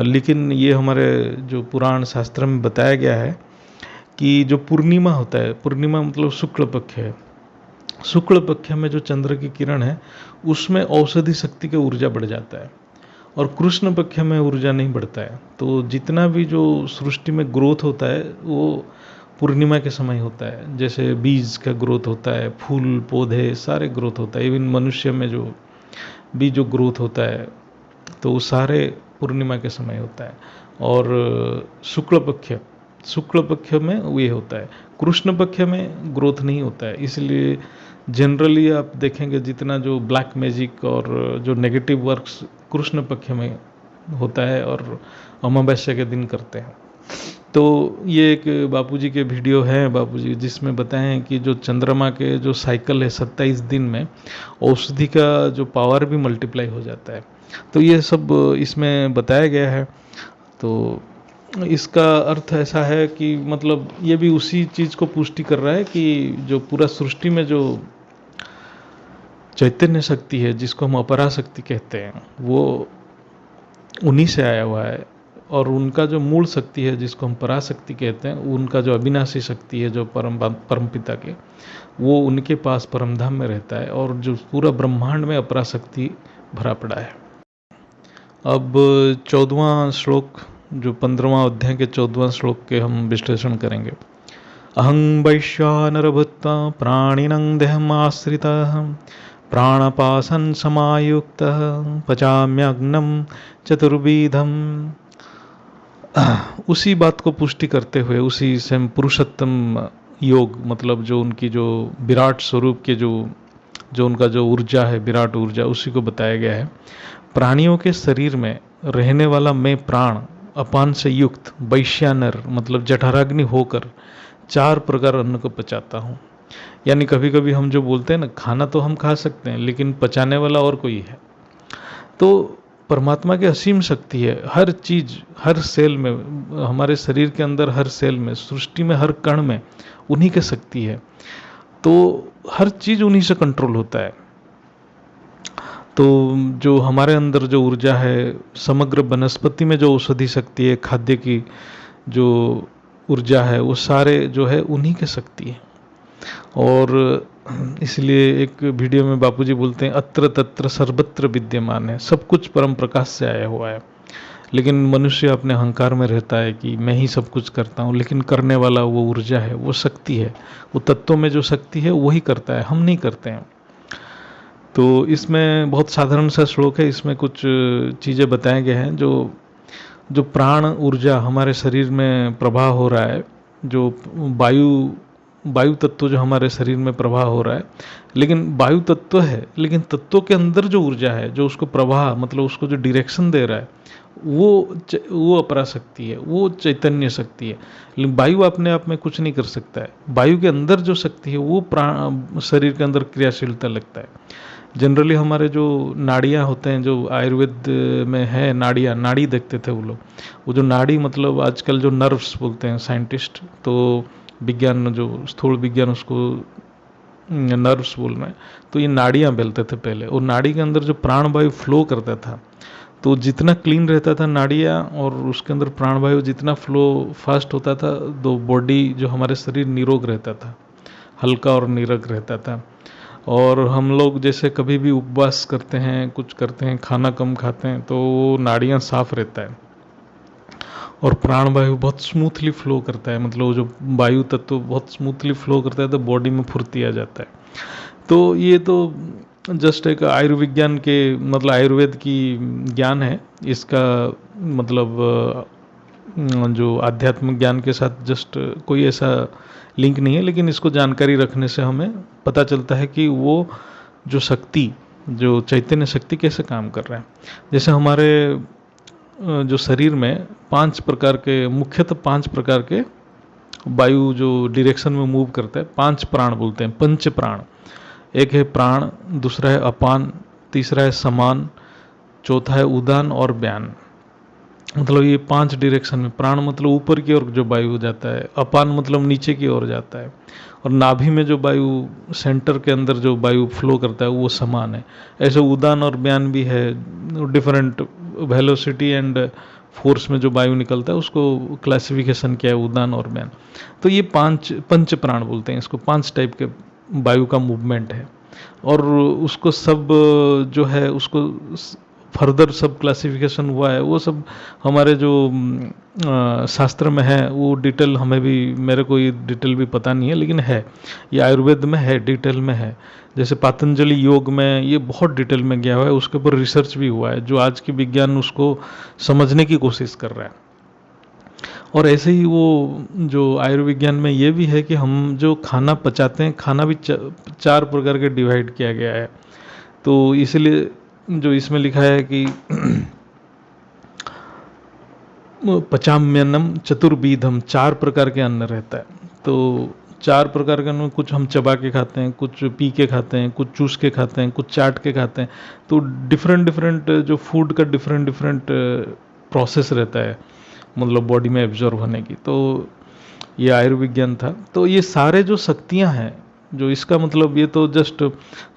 लेकिन ये हमारे जो पुराण शास्त्र में बताया गया है कि जो पूर्णिमा होता है, पूर्णिमा मतलब शुक्ल पक्ष है, शुक्ल पक्ष में जो चंद्र की किरण है उसमें औषधि शक्ति का ऊर्जा बढ़ जाता है, और कृष्ण पक्ष में ऊर्जा नहीं बढ़ता है। तो जितना भी जो सृष्टि में ग्रोथ होता है वो पूर्णिमा के समय होता है। जैसे बीज का ग्रोथ होता है, फूल पौधे सारे ग्रोथ होता है, इवन मनुष्य में जो भी जो ग्रोथ होता है तो वो सारे पूर्णिमा के समय होता है। और शुक्ल पक्ष में ये होता है, कृष्ण पक्ष में ग्रोथ नहीं होता है। इसलिए जनरली आप देखेंगे जितना जो ब्लैक मैजिक और जो नेगेटिव वर्क्स कृष्ण पक्ष में होता है और अमावस्या के दिन करते हैं। तो ये एक बापूजी के वीडियो है, बापूजी जिसमें बताए हैं कि जो चंद्रमा के जो साइकिल है 27 दिन में औषधि का जो पावर भी मल्टीप्लाई हो जाता है। तो ये सब इसमें बताया गया है। तो इसका अर्थ ऐसा है कि मतलब ये भी उसी चीज़ को पुष्टि कर रहा है कि जो पूरा सृष्टि में जो चैतन्य शक्ति है, जिसको हम अपरा शक्ति कहते हैं, वो उन्हीं से आया हुआ है। और उनका जो मूल शक्ति है, जिसको हम पराशक्ति कहते हैं, उनका जो अविनाशी शक्ति है, जो परमपिता के, वो उनके पास परमधाम में रहता है। और जो पूरा ब्रह्मांड में अपराशक्ति भरा पड़ा है। अब 14वां श्लोक, जो 15वां अध्याय के 14वां श्लोक के हम विश्लेषण करेंगे। अहं वैश्वानर भूत्वा प्राणिनं देहमाश्रितः प्राणपासन समायुक्तः पचाम्यग्नम चतुर्विधम। उसी बात को पुष्टि करते हुए उसी से पुरुषोत्तम योग, मतलब जो उनकी जो विराट स्वरूप के जो जो उनका जो ऊर्जा है, विराट ऊर्जा, उसी को बताया गया है। प्राणियों के शरीर में रहने वाला मैं प्राण अपान से युक्त वैश्यानर, मतलब जठराग्नि होकर 4 प्रकार अन्न को पचाता हूँ। यानी कभी कभी हम जो बोलते हैं ना, खाना तो हम खा सकते हैं लेकिन पचाने वाला और कोई है। तो परमात्मा की असीम शक्ति है, हर चीज, हर सेल में, हमारे शरीर के अंदर हर सेल में, सृष्टि में हर कण में उन्हीं की शक्ति है। तो हर चीज उन्हीं से कंट्रोल होता है। तो जो हमारे अंदर जो ऊर्जा है, समग्र वनस्पति में जो औषधि शक्ति है, खाद्य की जो ऊर्जा है, वो सारे जो है उन्हीं की शक्ति है। और इसलिए एक वीडियो में बापूजी बोलते हैं, अत्र तत्र सर्वत्र विद्यमान है, सब कुछ परम प्रकाश से आया हुआ है। लेकिन मनुष्य अपने अहंकार में रहता है कि मैं ही सब कुछ करता हूँ, लेकिन करने वाला वो ऊर्जा है, वो शक्ति है, वो तत्वों में जो शक्ति है वही करता है, हम नहीं करते हैं। तो इसमें बहुत साधारण सा श्लोक है, इसमें कुछ चीज़ें बताए गए हैं। जो जो प्राण ऊर्जा हमारे शरीर में प्रवाह हो रहा है, जो वायु तत्व जो हमारे शरीर में प्रवाह हो रहा है, लेकिन वायु तत्व है, लेकिन तत्वों के अंदर जो ऊर्जा है, जो उसको प्रवाह, मतलब उसको जो डायरेक्शन दे रहा है, वो अपरा शक्ति है, वो चैतन्य शक्ति है। लेकिन वायु अपने आप में कुछ नहीं कर सकता है। वायु के अंदर जो शक्ति है वो प्राण शरीर के अंदर क्रियाशीलता लगता है। जनरली हमारे जो नाड़ियाँ होते हैं, जो आयुर्वेद में है, नाड़ी देखते थे वो लोग। वो जो नाड़ी, मतलब आजकल जो नर्व्स बोलते हैं साइंटिस्ट, तो विज्ञान, जो स्थूल विज्ञान उसको नर्व्स बोल रहे हैं, तो ये नाड़ियाँ बोलते थे पहले। और नाड़ी के अंदर जो प्राणवायु फ्लो करता था, तो जितना क्लीन रहता था नाड़ियाँ और उसके अंदर प्राणवायु जितना फ्लो फास्ट होता था, तो बॉडी, जो हमारे शरीर निरोग रहता था, हल्का और निरोग रहता था। और हम लोग जैसे कभी भी उपवास करते हैं, कुछ करते हैं, खाना कम खाते हैं, तो नाड़ियाँ साफ रहता है और प्राणवायु बहुत स्मूथली फ्लो करता है, मतलब जो वायु तत्व बहुत स्मूथली फ्लो करता है, तो बॉडी में फुर्ती आ जाता है। तो ये तो जस्ट एक आयुर्विज्ञान के, मतलब आयुर्वेद की ज्ञान है इसका, मतलब जो आध्यात्मिक ज्ञान के साथ जस्ट कोई ऐसा लिंक नहीं है। लेकिन इसको जानकारी रखने से हमें पता चलता है कि वो जो शक्ति, जो चैतन्य शक्ति कैसे काम कर रहा है। जैसे हमारे जो शरीर में 5 प्रकार के, मुख्यतः 5 प्रकार के वायु जो डायरेक्शन में मूव करता है, 5 प्राण बोलते हैं, पंच प्राण। एक है प्राण, दूसरा है अपान, तीसरा है समान, चौथा है उदान और व्यान। मतलब ये 5 डायरेक्शन में, प्राण मतलब ऊपर की ओर जो वायु जाता है, अपान मतलब नीचे की ओर जाता है, और नाभि में जो वायु, सेंटर के अंदर जो वायु फ्लो करता है वो समान है। ऐसे उदान और व्यान भी है, डिफरेंट वेलोसिटी एंड फोर्स में जो वायु निकलता है उसको क्लासिफिकेशन किया है, उदान और व्यान। तो ये 5 पंच प्राण बोलते हैं इसको, 5 टाइप के वायु का मूवमेंट है। और उसको सब जो है उसको फर्दर सब क्लासिफिकेशन हुआ है, वो सब हमारे जो शास्त्र में है, वो डिटेल हमें भी, मेरे को ये डिटेल भी पता नहीं है, लेकिन है, ये आयुर्वेद में है, डिटेल में है। जैसे पतंजलि योग में ये बहुत डिटेल में गया हुआ है, उसके ऊपर रिसर्च भी हुआ है, जो आज के विज्ञान उसको समझने की कोशिश कर रहा है। और ऐसे ही वो जो आयुर्विज्ञान में ये भी है कि हम जो खाना पचाते हैं, खाना भी 4 प्रकार के डिवाइड किया गया है। तो इसलिए जो इसमें लिखा है कि पचाम्यन्नम चतुर्विधम, 4 प्रकार के अन्न रहता है। तो 4 प्रकार के अन्न, कुछ हम चबा के खाते हैं, कुछ पी के खाते हैं, कुछ चूस के खाते हैं, कुछ चाट के खाते हैं। तो डिफरेंट डिफरेंट जो फूड का डिफरेंट डिफरेंट प्रोसेस रहता है, मतलब बॉडी में एब्जॉर्व होने की। तो ये आयुर्विज्ञान था। तो ये सारे जो शक्तियां हैं, जो इसका मतलब, ये तो जस्ट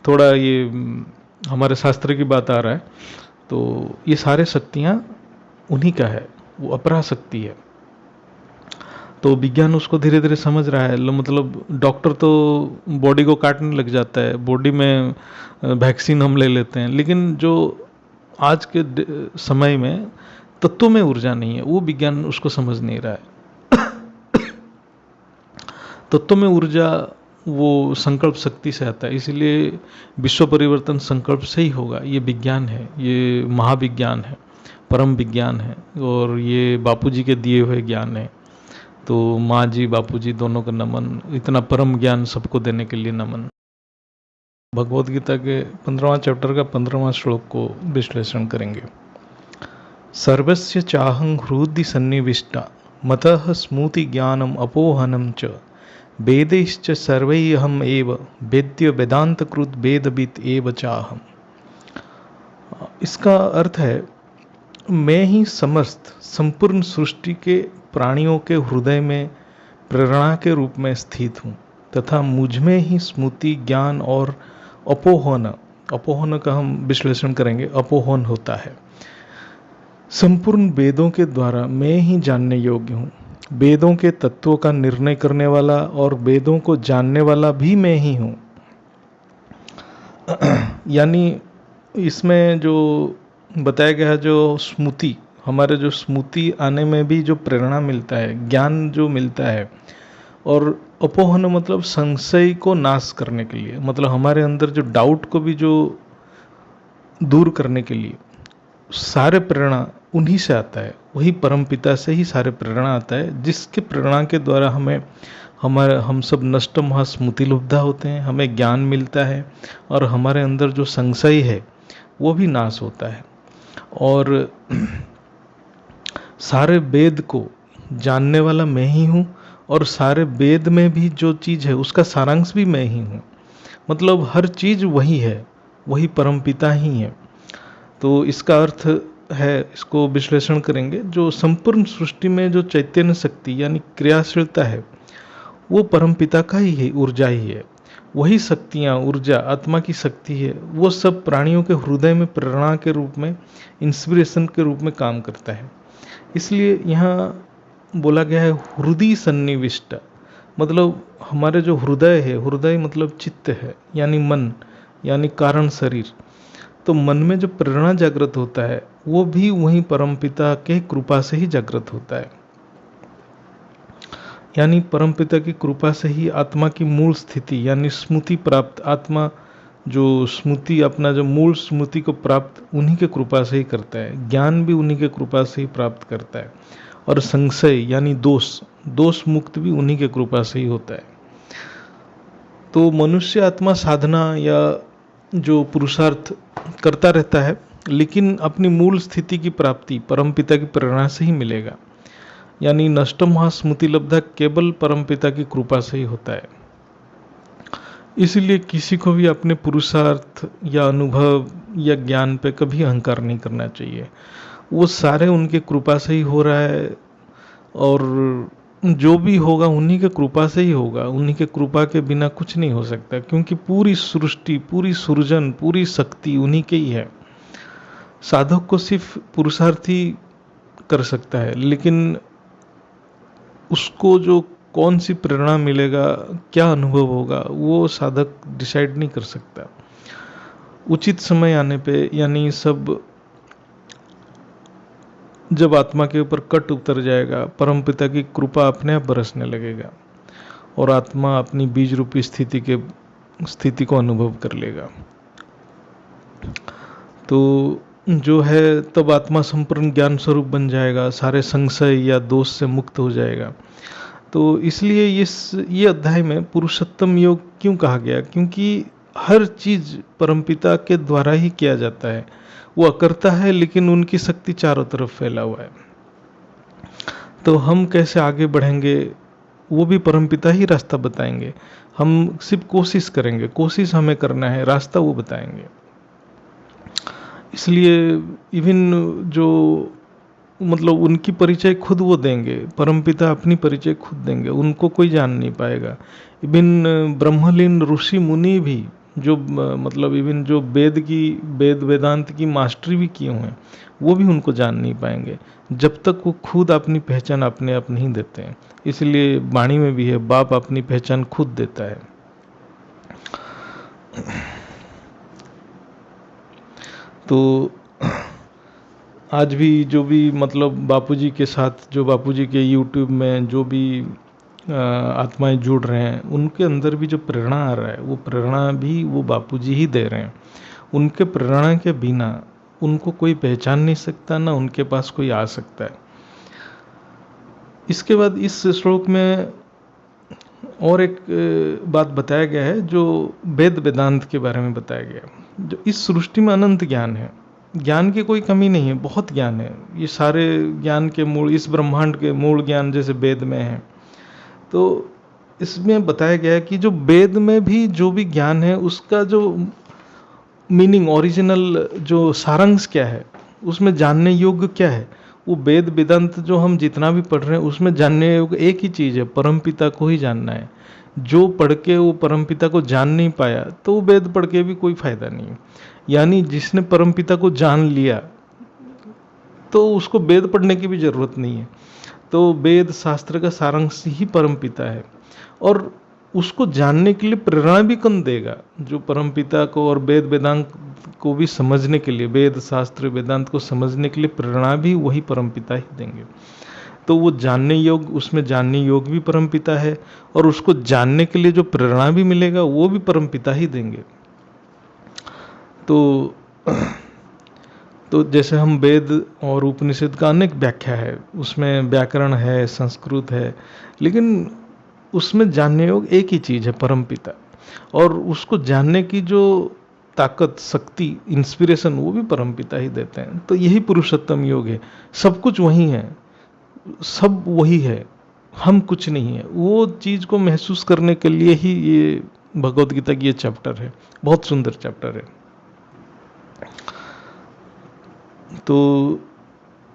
थोड़ा ये हमारे शास्त्र की बात आ रहा है। तो ये सारे शक्तियां उन्हीं का है, वो अपरा शक्ति है। तो विज्ञान उसको धीरे धीरे समझ रहा है। मतलब डॉक्टर तो बॉडी को काटने लग जाता है, बॉडी में वैक्सीन हम ले लेते हैं, लेकिन जो आज के समय में तत्वों में ऊर्जा नहीं है, वो विज्ञान उसको समझ नहीं रहा है। तत्वों में ऊर्जा वो संकल्प शक्ति से आता है। इसीलिए विश्व परिवर्तन संकल्प से ही होगा। ये विज्ञान है, ये महाविज्ञान है, परम विज्ञान है, और ये बापूजी के दिए हुए ज्ञान है। तो माँ जी बापू जी दोनों का नमन, इतना परम ज्ञान सबको देने के लिए नमन। भगवत गीता के 15वां चैप्टर का 15वां श्लोक को विश्लेषण करेंगे। सर्वस्य चाहं हृदि सन्निविष्टा मतः स्मृति ज्ञानम अपोहनम च वेदैश्च सर्वैरहम् एव वेद्य वेदांतकृत वेदवित् एव चाहम्। इसका अर्थ है, मैं ही समस्त संपूर्ण सृष्टि के प्राणियों के हृदय में प्रेरणा के रूप में स्थित हूँ, तथा मुझ में ही स्मृति ज्ञान और अपोहन का हम विश्लेषण करेंगे। अपोहन होता है संपूर्ण वेदों के द्वारा मैं ही जानने योग्य हूँ। वेदों के तत्वों का निर्णय करने वाला और वेदों को जानने वाला भी मैं ही हूँ। यानी इसमें जो बताया गया है, जो स्मृति, हमारे जो स्मृति आने में भी जो प्रेरणा मिलता है, ज्ञान जो मिलता है, और अपोहन मतलब संशय को नाश करने के लिए, मतलब हमारे अंदर जो डाउट को भी जो दूर करने के लिए सारे प्रेरणा उन्हीं से आता है। वही परमपिता से ही सारे प्रेरणा आता है, जिसके प्रेरणा के द्वारा हम सब नष्ट महास्मृति लुब्धा होते हैं, हमें ज्ञान मिलता है, और हमारे अंदर जो संशय है वो भी नाश होता है। और सारे वेद को जानने वाला मैं ही हूँ, और सारे वेद में भी जो चीज़ है उसका सारांश भी मैं ही हूँ। मतलब हर चीज़ वही है, वही परमपिता ही है। तो इसका अर्थ है, इसको विश्लेषण करेंगे, जो संपूर्ण सृष्टि में जो चैतन्य शक्ति यानी क्रियाशीलता है वो परमपिता का ही है, ऊर्जा ही है। वही शक्तियाँ, ऊर्जा, आत्मा की शक्ति है, वो सब प्राणियों के हृदय में प्रेरणा के रूप में, इंस्पिरेशन के रूप में काम करता है। इसलिए यहाँ बोला गया है हृदय सन्निविष्ट, मतलब हमारे जो हृदय है, हृदय मतलब चित्त है, यानी मन, यानी कारण शरीर। तो मन में जो प्रेरणा जागृत होता है वो भी वहीं परमपिता के कृपा से ही जागृत होता है। यानी परमपिता की कृपा से ही आत्मा की मूल स्थिति यानी स्मृति प्राप्त, आत्मा जो स्मृति, अपना जो मूल स्मृति को प्राप्त उन्हीं के कृपा से ही करता है। ज्ञान भी उन्हीं के कृपा से ही प्राप्त करता है, और संशय यानी दोष मुक्त भी उन्हीं के कृपा से ही होता है। तो मनुष्य आत्मा साधना या जो पुरुषार्थ करता रहता है, लेकिन अपनी मूल स्थिति की प्राप्ति परमपिता की प्रेरणा से ही मिलेगा। यानी नष्ट महास्मृति लब्धा केवल परमपिता की कृपा से ही होता है। इसीलिए किसी को भी अपने पुरुषार्थ या अनुभव या ज्ञान पे कभी अहंकार नहीं करना चाहिए। वो सारे उनके कृपा से ही हो रहा है, और जो भी होगा उन्हीं के कृपा से ही होगा। उन्हीं के कृपा के बिना कुछ नहीं हो सकता, क्योंकि पूरी सृष्टि, पूरी सृजन, पूरी शक्ति उन्हीं की ही है। साधक को सिर्फ पुरुषार्थी कर सकता है, लेकिन उसको जो कौन सी प्रेरणा मिलेगा, क्या अनुभव होगा, वो साधक डिसाइड नहीं कर सकता। उचित समय आने पे, यानी सब जब आत्मा के ऊपर कट उतर जाएगा, परमपिता की कृपा अपने आप बरसने लगेगा, और आत्मा अपनी बीज रूपी स्थिति को अनुभव कर लेगा। तो जो है तब आत्मा संपूर्ण ज्ञान स्वरूप बन जाएगा, सारे संशय या दोष से मुक्त हो जाएगा। तो इसलिए ये अध्याय में पुरुषोत्तम योग क्यों कहा गया, क्योंकि हर चीज परमपिता के द्वारा ही किया जाता है। वो करता है, लेकिन उनकी शक्ति चारों तरफ फैला हुआ है। तो हम कैसे आगे बढ़ेंगे, वो भी परमपिता ही रास्ता बताएंगे। हम सिर्फ कोशिश करेंगे, कोशिश हमें करना है, रास्ता वो बताएंगे। इसलिए इवन जो मतलब उनकी परिचय खुद वो देंगे, परमपिता अपनी परिचय खुद देंगे, उनको कोई जान नहीं पाएगा। इवन ब्रह्मलीन ऋषि मुनि भी जो मतलब इवन जो वेद वेदांत की मास्टरी भी किए हुए हैं, वो भी उनको जान नहीं पाएंगे जब तक वो खुद अपनी पहचान अपने आप नहीं देते हैं। इसलिए वाणी में भी है, बाप अपनी पहचान खुद देता है। तो आज भी जो भी मतलब बापूजी के साथ, जो बापूजी के यूट्यूब में जो भी आत्माएं जुड़ रहे हैं, उनके अंदर भी जो प्रेरणा आ रहा है वो प्रेरणा भी वो बापूजी ही दे रहे हैं। उनके प्रेरणा के बिना उनको कोई पहचान नहीं सकता, ना उनके पास कोई आ सकता है। इसके बाद इस श्लोक में और एक बात बताया गया है जो वेद वेदांत के बारे में बताया गया है। जो इस सृष्टि में अनंत ज्ञान है, ज्ञान की कोई कमी नहीं है, बहुत ज्ञान है। ये सारे ज्ञान के मूल, इस ब्रह्मांड के मूल ज्ञान जैसे वेद में है, तो इसमें बताया गया है कि जो वेद में भी जो भी ज्ञान है उसका जो मीनिंग, ओरिजिनल जो सारांश क्या है, उसमें जानने योग्य क्या है, वो वेद वेदांत जो हम जितना भी पढ़ रहे हैं उसमें जानने योग्य एक ही चीज़ है, परमपिता को ही जानना है। जो पढ़ के वो परमपिता को जान नहीं पाया तो वो वेद पढ़ के भी कोई फायदा नहीं है। यानी जिसने परमपिता को जान लिया तो उसको वेद पढ़ने की भी जरूरत नहीं है। तो वेद शास्त्र का सारांश ही परमपिता है, और उसको जानने के लिए प्रेरणा भी कौन देगा? जो परमपिता को और वेद वेदांत को भी समझने के लिए, वेद शास्त्र वेदांत को समझने के लिए प्रेरणा भी वही परमपिता ही देंगे। तो वो जानने योग्य, उसमें जानने योग्य भी परमपिता है, और उसको जानने के लिए जो प्रेरणा भी मिलेगा वो भी परमपिता ही देंगे। तो जैसे हम वेद और उपनिषद का अनेक व्याख्या है, उसमें व्याकरण है, संस्कृत है, लेकिन उसमें जानने योग्य एक ही चीज़ है, परमपिता। और उसको जानने की जो ताकत, शक्ति, इंस्पिरेशन वो भी परमपिता ही देते हैं। तो यही पुरुषोत्तम योग है। सब कुछ वही है, सब वही है, हम कुछ नहीं है। वो चीज़ को महसूस करने के लिए ही ये भगवद गीता की ये चैप्टर है, बहुत सुंदर चैप्टर है। तो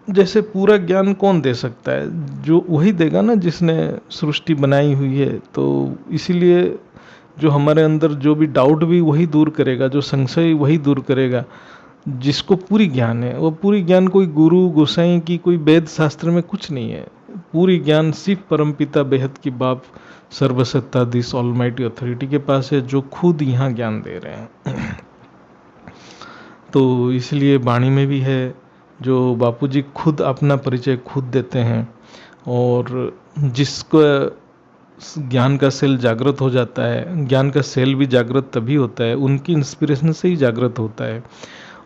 जैसे पूरा ज्ञान कौन दे सकता है? जो वही देगा ना जिसने सृष्टि बनाई हुई है। तो इसीलिए जो हमारे अंदर जो भी डाउट भी वही दूर करेगा, जो संशय वही दूर करेगा। जिसको पूरी ज्ञान है, वो पूरी ज्ञान कोई गुरु गोसाई की, कोई वेद शास्त्र में कुछ नहीं है। पूरी ज्ञान सिर्फ परमपिता बेहद की बाप सर्वसत्ताधीश ऑलमाइटी अथॉरिटी के पास है, जो खुद यहाँ ज्ञान दे रहे हैं। तो इसलिए वाणी में भी है, जो बापूजी खुद अपना परिचय खुद देते हैं, और जिसको ज्ञान का सेल जागृत हो जाता है, ज्ञान का सेल भी जागृत तभी होता है, उनकी इंस्पिरेशन से ही जागृत होता है।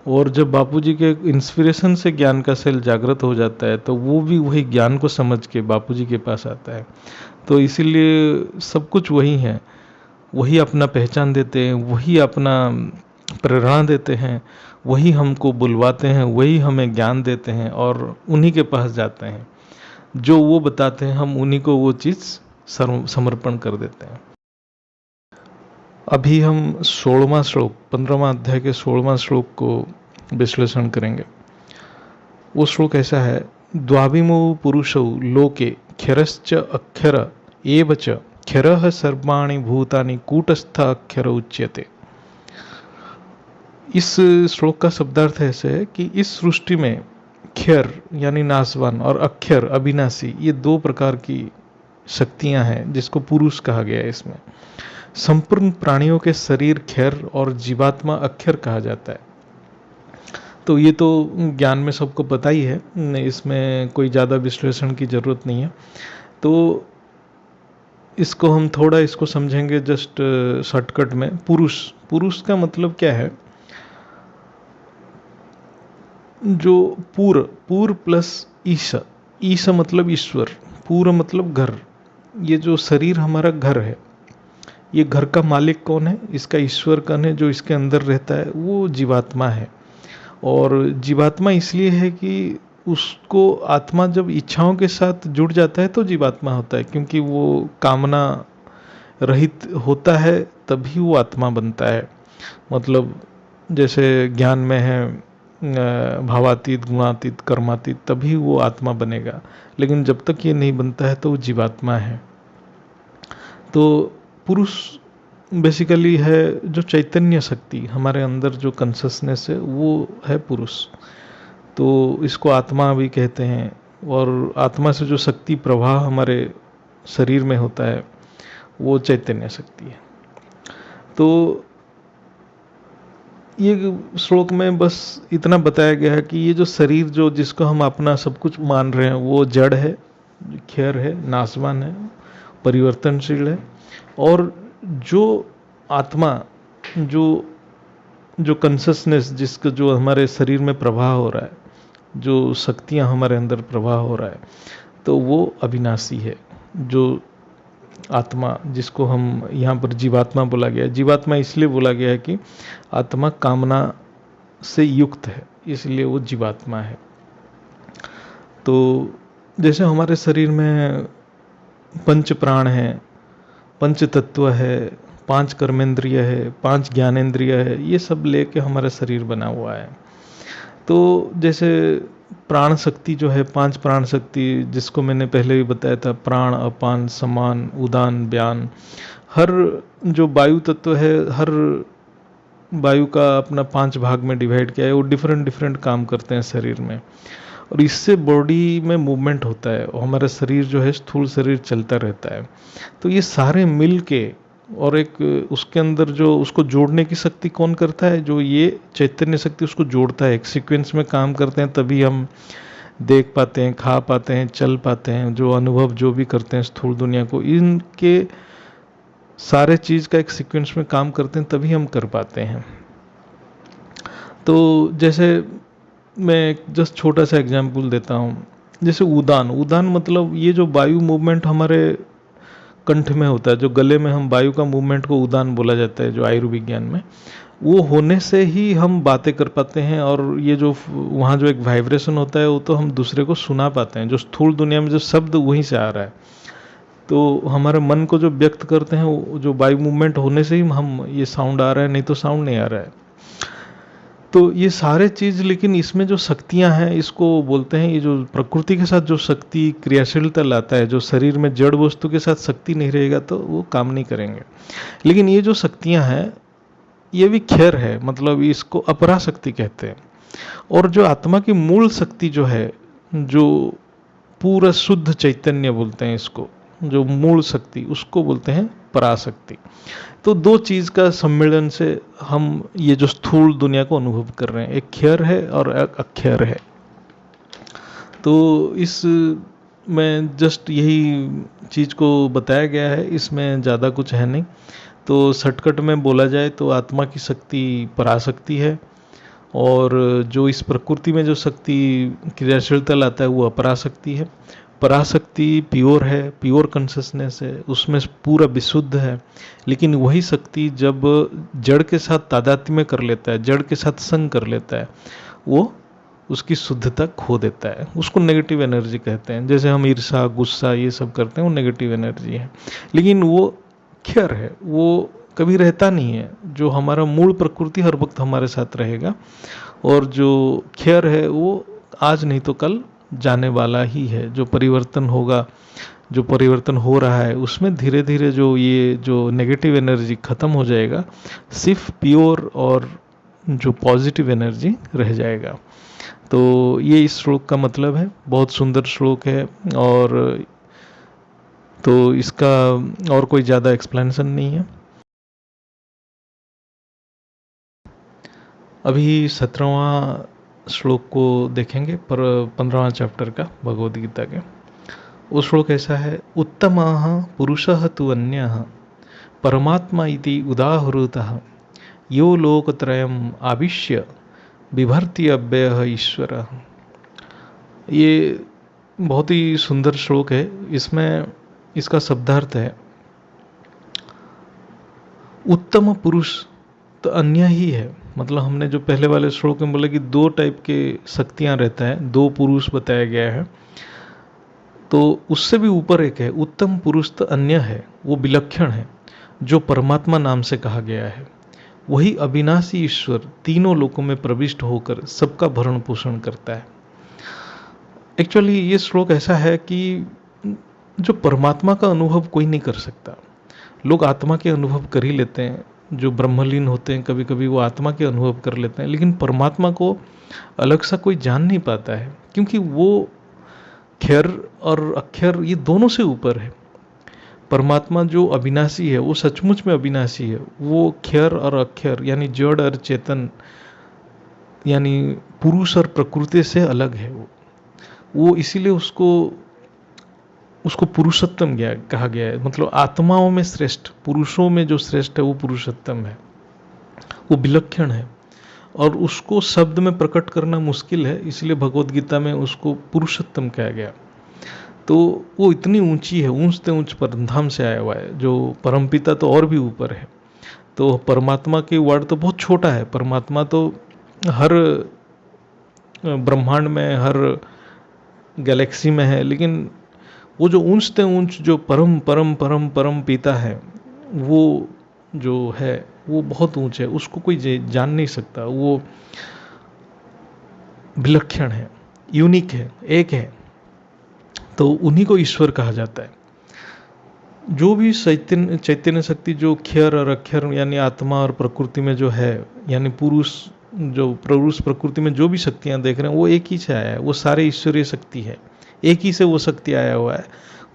और जब बापूजी के इंस्पिरेशन से ज्ञान का सेल जागृत हो जाता है तो वो भी वही ज्ञान को समझ के बापूजी के पास आता है। तो इसीलिए सब कुछ वही है, वही अपना पहचान देते हैं, वही अपना प्रेरणा देते हैं, वही हमको बुलवाते हैं, वही हमें ज्ञान देते हैं, और उन्हीं के पास जाते हैं। जो वो बताते हैं हम उन्हीं को वो चीज़ समर्पण कर देते हैं। अभी हम 16वां श्लोक, 15वां अध्याय के 16वां श्लोक को विश्लेषण करेंगे। वो श्लोक ऐसा है, द्वाविमो पुरुषौ लोके क्षरश्च अक्षर एव च क्षरः सर्वाणि भूतानि कूटस्थ अक्षर उच्यते। इस श्लोक का शब्दार्थ ऐसे है कि इस सृष्टि में क्षर यानी नाशवान और अक्षर अविनाशी, ये दो प्रकार की शक्तियां हैं जिसको पुरुष कहा गया है। इसमें संपूर्ण प्राणियों के शरीर क्षर और जीवात्मा अक्षर कहा जाता है। तो ये तो ज्ञान में सबको पता ही है, इसमें कोई ज़्यादा विश्लेषण की जरूरत नहीं है। तो इसको हम थोड़ा इसको समझेंगे जस्ट शॉर्टकट में। पुरुष का मतलब क्या है? जो पूर प्लस ईश मतलब ईश्वर, पूर मतलब घर। ये जो शरीर हमारा घर है, ये घर का मालिक कौन है? इसका ईश्वर कौन है? जो इसके अंदर रहता है वो जीवात्मा है। और जीवात्मा इसलिए है कि उसको आत्मा जब इच्छाओं के साथ जुड़ जाता है तो जीवात्मा होता है, क्योंकि वो कामना रहित होता है तभी वो आत्मा बनता है। मतलब जैसे ज्ञान में है भावातीत, गुणातीत, कर्मातीत, तभी वो आत्मा बनेगा। लेकिन जब तक ये नहीं बनता है तो वो जीवात्मा है। तो पुरुष बेसिकली है जो चैतन्य शक्ति, हमारे अंदर जो कॉन्शसनेस है वो है पुरुष। तो इसको आत्मा भी कहते हैं। और आत्मा से जो शक्ति प्रवाह हमारे शरीर में होता है वो चैतन्य शक्ति है। तो ये श्लोक में बस इतना बताया गया है कि ये जो शरीर, जो जिसको हम अपना सब कुछ मान रहे हैं, वो जड़ है, क्षर है, नाशवान है, परिवर्तनशील है। और जो आत्मा, जो जो कॉन्शसनेस, जिसका जो हमारे शरीर में प्रवाह हो रहा है, जो शक्तियाँ हमारे अंदर प्रवाह हो रहा है, तो वो अविनाशी है। जो आत्मा, जिसको हम यहाँ पर जीवात्मा बोला गया है, जीवात्मा इसलिए बोला गया है कि आत्मा कामना से युक्त है, इसलिए वो जीवात्मा है। तो जैसे हमारे शरीर में पंच प्राण है, पंच तत्व है, 5 कर्मेंद्रिय है, 5 ज्ञानेंद्रिय है, ये सब लेके हमारा शरीर बना हुआ है। तो जैसे प्राण शक्ति जो है, 5 प्राण शक्ति, जिसको मैंने पहले भी बताया था, प्राण, अपान, समान, उदान, व्यान, हर जो वायु तत्व है, हर वायु का अपना 5 भाग में डिवाइड किया है। वो डिफरेंट डिफरेंट काम करते हैं शरीर में, और इससे बॉडी में मूवमेंट होता है और हमारा शरीर जो है, स्थूल शरीर चलता रहता है। तो ये सारे मिल के, और एक उसके अंदर जो उसको जोड़ने की शक्ति कौन करता है, जो ये चैतन्य शक्ति उसको जोड़ता है, एक सीक्वेंस में काम करते हैं, तभी हम देख पाते हैं, खा पाते हैं, चल पाते हैं, जो अनुभव जो भी करते हैं स्थूल दुनिया को, इनके सारे चीज़ का एक सीक्वेंस में काम करते हैं, तभी हम कर पाते हैं। तो जैसे मैं जस्ट छोटा सा एग्जांपल देता हूँ। जैसे उदान, उदान मतलब ये जो वायु मूवमेंट हमारे कंठ में होता है, जो गले में हम वायु का मूवमेंट को उदान बोला जाता है, जो आयुर्विज्ञान में, वो होने से ही हम बातें कर पाते हैं। और ये जो वहाँ जो एक वाइब्रेशन होता है, वो तो हम दूसरे को सुना पाते हैं। जो स्थूल दुनिया में जो शब्द वहीं से आ रहा है, तो हमारे मन को जो व्यक्त करते हैं, वो जो वायु मूवमेंट होने से ही हम ये साउंड आ रहा है, नहीं तो साउंड नहीं आ रहा है। तो ये सारे चीज़, लेकिन इसमें जो शक्तियां हैं, इसको बोलते हैं, ये जो प्रकृति के साथ जो शक्ति क्रियाशीलता लाता है, जो शरीर में जड़ वस्तु के साथ शक्ति नहीं रहेगा तो वो काम नहीं करेंगे। लेकिन ये जो शक्तियां हैं, ये भी खेर है, मतलब इसको अपरा शक्ति कहते हैं। और जो आत्मा की मूल शक्ति जो है, जो पूरा शुद्ध चैतन्य बोलते हैं इसको, जो मूल शक्ति, उसको बोलते हैं पराशक्ति। तो दो चीज़ का सम्मेलन से हम ये जो स्थूल दुनिया को अनुभव कर रहे हैं, एक क्षर है और एक अक्षर है। तो इस में जस्ट यही चीज़ को बताया गया है, इसमें ज़्यादा कुछ है नहीं। तो शॉर्टकट में बोला जाए तो आत्मा की शक्ति पराशक्ति है, और जो इस प्रकृति में जो शक्ति क्रियाशीलता लाता है वो अपराशक्ति है। पराशक्ति प्योर है, प्योर कॉन्शसनेस है, उसमें पूरा विशुद्ध है। लेकिन वही शक्ति जब जड़ के साथ तादात्म्य में कर लेता है, जड़ के साथ संग कर लेता है, वो उसकी शुद्धता खो देता है। उसको नेगेटिव एनर्जी कहते हैं। जैसे हम ईर्षा, गुस्सा ये सब करते हैं, वो नेगेटिव एनर्जी है। लेकिन वो क्षर है, वो कभी रहता नहीं है। जो हमारा मूल प्रकृति हर वक्त हमारे साथ रहेगा, और जो क्षर है वो आज नहीं तो कल जाने वाला ही है। जो परिवर्तन होगा, जो परिवर्तन हो रहा है, उसमें धीरे धीरे जो ये जो नेगेटिव एनर्जी खत्म हो जाएगा, सिर्फ प्योर और जो पॉजिटिव एनर्जी रह जाएगा। तो ये इस श्लोक का मतलब है। बहुत सुंदर श्लोक है, और तो इसका और कोई ज़्यादा एक्सप्लेनेशन नहीं है। अभी 17वां श्लोक को देखेंगे, पर 15वां चैप्टर का भगवद गीता के। वो श्लोक ऐसा है, उत्तमः पुरुषः तु अन्यः परमात्मा इति उदाहृतः यो लोकत्रयम् आविश्य बिभर्ति अव्ययः ईश्वरः। ये बहुत ही सुंदर श्लोक है। इसमें इसका शब्दार्थ है, उत्तम पुरुष तो अन्य ही है। मतलब हमने जो पहले वाले श्लोक में बोला कि दो टाइप के शक्तियां रहता है, दो पुरुष बताया गया है, तो उससे भी ऊपर एक है, उत्तम पुरुष तो अन्य है, वो विलक्षण है, जो परमात्मा नाम से कहा गया है। वही अविनाशी ईश्वर तीनों लोकों में प्रविष्ट होकर सबका भरण पोषण करता है। एक्चुअली ये श्लोक ऐसा है कि जो परमात्मा का अनुभव कोई नहीं कर सकता। लोग आत्मा के अनुभव कर ही लेते हैं, जो ब्रह्मलीन होते हैं कभी कभी वो आत्मा के अनुभव कर लेते हैं, लेकिन परमात्मा को अलग सा कोई जान नहीं पाता है, क्योंकि वो क्षर और अक्षर ये दोनों से ऊपर है। परमात्मा जो अविनाशी है, वो सचमुच में अविनाशी है। वो क्षर और अक्षर यानी जड़ और चेतन, यानी पुरुष और प्रकृति से अलग है। वो इसीलिए उसको उसको पुरुषोत्तम कहा गया है। मतलब आत्माओं में श्रेष्ठ, पुरुषों में जो श्रेष्ठ है वो पुरुषोत्तम है, वो विलक्षण है, और उसको शब्द में प्रकट करना मुश्किल है, इसलिए भगवत गीता में उसको पुरुषोत्तम कहा गया। तो वो इतनी ऊंची है, ऊंचते ऊंच परमधाम से आया हुआ है, जो परमपिता तो और भी ऊपर है। तो परमात्मा की वर्ड तो बहुत छोटा है, परमात्मा तो हर ब्रह्मांड में, हर गैलेक्सी में है, लेकिन वो जो ऊंचते ऊंच जो परम परम परम परम पिता है, वो जो है वो बहुत ऊंच है, उसको कोई जान नहीं सकता, वो विलक्षण है, यूनिक है, एक है। तो उन्हीं को ईश्वर कहा जाता है। जो भी चैतन्य शक्ति जो क्षर और अक्षर यानी आत्मा और प्रकृति में जो है, यानी पुरुष, जो पुरुष प्रकृति में जो भी शक्तियां देख रहे हैं वो एक ही से आया है, वो सारे ईश्वरीय शक्ति है, एक ही से वो शक्ति आया हुआ है।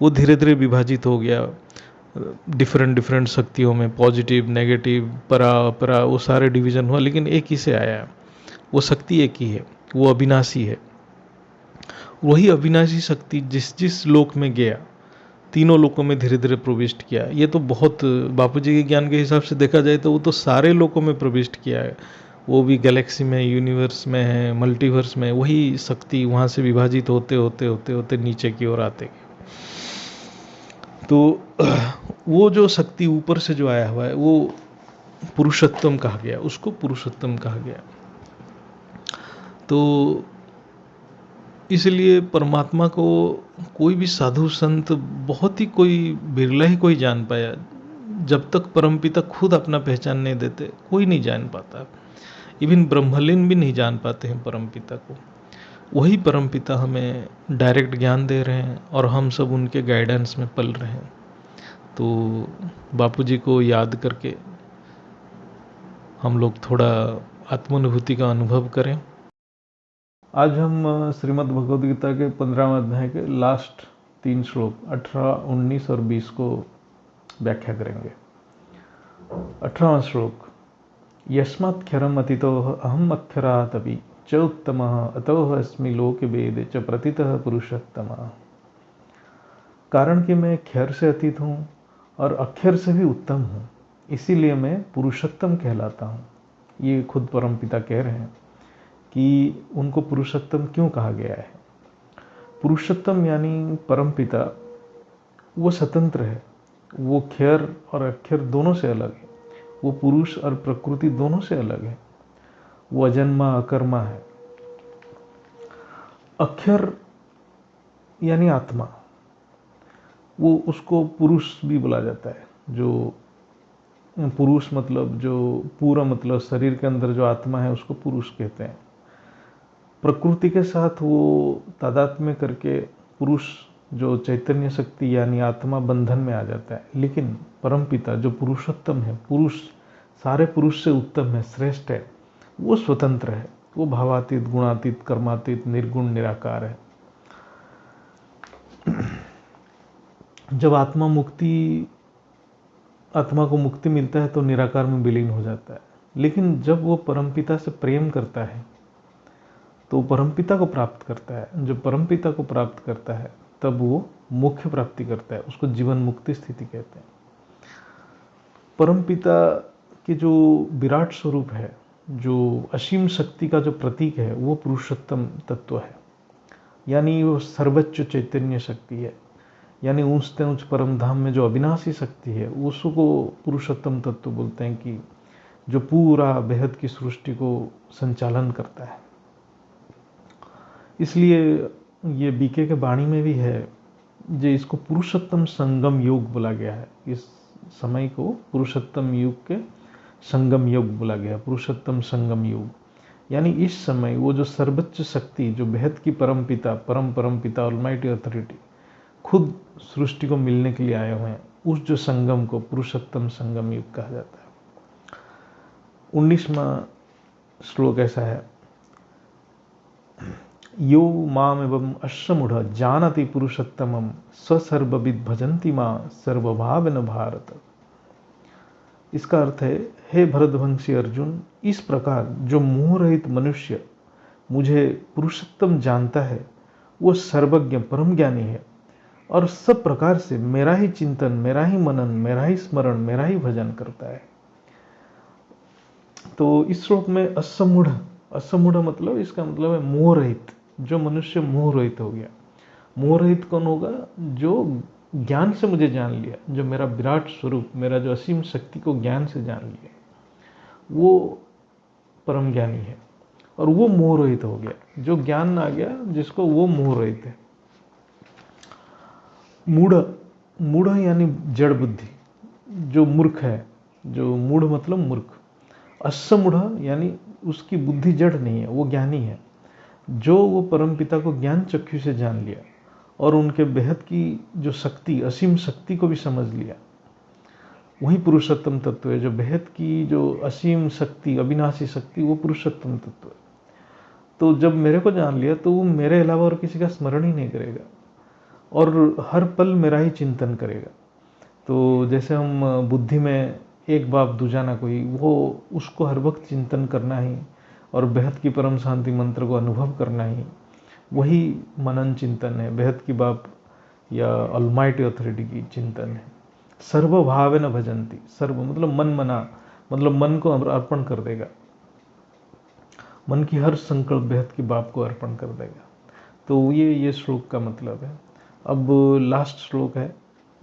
वो धीरे धीरे विभाजित हो गया डिफरेंट डिफरेंट शक्तियों में, पॉजिटिव नेगेटिव परा अपरा, वो सारे डिवीजन हुआ, लेकिन एक ही से आया है। वो शक्ति एक ही है, वो अविनाशी है। वही अविनाशी शक्ति जिस जिस लोक में गया, तीनों लोकों में धीरे धीरे प्रविष्ट किया। ये तो बहुत बापूजी के ज्ञान के हिसाब से देखा जाए तो वो तो सारे लोकों में प्रविष्ट किया है, वो भी गैलेक्सी में, यूनिवर्स में है, मल्टीवर्स में, वही शक्ति वहाँ से विभाजित होते होते होते होते नीचे की ओर आते गए। तो वो जो शक्ति ऊपर से जो आया हुआ है वो पुरुषोत्तम कहा गया, उसको पुरुषोत्तम कहा गया। तो इसलिए परमात्मा को कोई भी साधु संत, बहुत ही कोई बिरला ही कोई जान पाया। जब तक परमपिता खुद अपना पहचान नहीं देते कोई नहीं जान पाता। इवन ब्रह्मलीन भी नहीं जान पाते हैं परमपिता को। वही परमपिता हमें डायरेक्ट ज्ञान दे रहे हैं और हम सब उनके गाइडेंस में पल रहे हैं। तो बापूजी को याद करके हम लोग थोड़ा आत्मानुभूति का अनुभव करें। आज हम श्रीमद् भगवद गीता के 15वें अध्याय के लास्ट 3 श्लोक 18, 19 और 20 को व्याख्या करेंगे। 18वां श्लोक, यस्मात्क्षरम अतितो अहम अक्षरात् अपि च उत्तमः अतोह अस्मि लोके वेदे च प्रतितः पुरुषोत्तमः। कारण कि मैं क्षर से अतीत हूँ और अक्षर से भी उत्तम हूँ, इसीलिए मैं पुरुषोत्तम कहलाता हूँ। ये खुद परमपिता कह रहे हैं कि उनको पुरुषोत्तम क्यों कहा गया है। पुरुषोत्तम यानी परमपिता वो स्वतंत्र है, वो क्षर और अक्षर दोनों से अलग है, वो पुरुष और प्रकृति दोनों से अलग है, वो अजन्मा अकर्मा है। अक्षर यानी आत्मा, वो उसको पुरुष भी बोला जाता है। जो पुरुष मतलब जो पूरा मतलब शरीर के अंदर जो आत्मा है उसको पुरुष कहते हैं। प्रकृति के साथ वो तादात्म्य करके पुरुष जो चैतन्य शक्ति यानी आत्मा बंधन में आ जाता है। लेकिन परमपिता जो पुरुषोत्तम है, पुरुष सारे पुरुष से उत्तम है, श्रेष्ठ है, वो स्वतंत्र है, वो भावातीत, गुणातीत, कर्मातीत, निर्गुण, निराकार है। जब आत्मा को मुक्ति मिलता है तो निराकार में विलीन हो जाता है। लेकिन जब वो परमपिता से प्रेम करता है तो परमपिता को प्राप्त करता है। जब परमपिता को प्राप्त करता है तब वो मोक्ष प्राप्ति करता है, उसको जीवन मुक्ति स्थिति कहते हैं। परमपिता के जो विराट स्वरूप है, जो असीम शक्ति का जो प्रतीक है, वो पुरुषोत्तम तत्व है, यानी वो सर्वोच्च चैतन्य शक्ति है। यानी ऊंचते ऊंच परम धाम में जो अविनाशी शक्ति है उसको पुरुषोत्तम तत्व बोलते हैं, कि जो पूरा बेहद की सृष्टि को संचालन करता है। इसलिए ये बीके के वाणी में भी है, जो इसको पुरुषोत्तम संगम योग बोला गया है। इस समय को पुरुषोत्तम युग के संगम योग बोला गया, पुरुषोत्तम संगम योग। यानी इस समय वो जो सर्वोच्च शक्ति, जो बेहद की परम पिता ऑलमाइटी अथॉरिटी खुद सृष्टि को मिलने के लिए आए हुए हैं, उस जो संगम को पुरुषोत्तम संगम युग कहा जाता है। 19वां श्लोक ऐसा है, यो माम एवं अश्रमूढ़ जानति पुरुषोत्तमम स्वसर्वविद भजन्ति मां सर्वभावेन भारत। इसका अर्थ है, हे भरतवंशी अर्जुन, इस प्रकार जो मोह रहित मनुष्य मुझे पुरुषोत्तम जानता है वो सर्वज्ञ परम ज्ञानी है और सब प्रकार से मेरा ही चिंतन, मेरा ही मनन, मेरा ही स्मरण, मेरा ही भजन करता है। तो इस श्लोक में असमूढ़, असमूढ़ मतलब इसका मतलब है मोह रहित। जो मनुष्य मोह रहित हो गया। मोह रहित कौन होगा? जो ज्ञान से मुझे जान लिया, जो मेरा विराट स्वरूप, मेरा जो असीम शक्ति को ज्ञान से जान लिया, वो परम ज्ञानी है। और वो मोह रहित हो गया, जो ज्ञान आ गया जिसको, वो मोह रहित है। मूढ़, मूढ़ यानी जड़ बुद्धि, जो मूर्ख है, जो मूढ़ मतलब मूर्ख। असमूढ़ यानी उसकी बुद्धि जड़ नहीं है, वो ज्ञानी है, जो वो परम पिता को ज्ञान चक्षु से जान लिया और उनके बेहद की जो शक्ति, असीम शक्ति को भी समझ लिया। वही पुरुषोत्तम तत्व है। जो बेहद की जो असीम शक्ति, अविनाशी शक्ति, वो पुरुषोत्तम तत्व है। तो जब मेरे को जान लिया तो वो मेरे अलावा और किसी का स्मरण ही नहीं करेगा और हर पल मेरा ही चिंतन करेगा। तो जैसे हम बुद्धि में एक बाप दूजा ना कोई, वो उसको हर वक्त चिंतन करना ही और बेहद की परम शांति मंत्र को अनुभव करना ही, वही मनन चिंतन है। बेहद की बाप या ऑलमाइटी अथॉरिटी की चिंतन है। सर्व भाव न भजंती, सर्व मतलब मन मना, मतलब मन को अर्पण कर देगा, मन की हर संकल्प बेहद की बाप को अर्पण कर देगा। तो ये श्लोक का मतलब है। अब लास्ट श्लोक है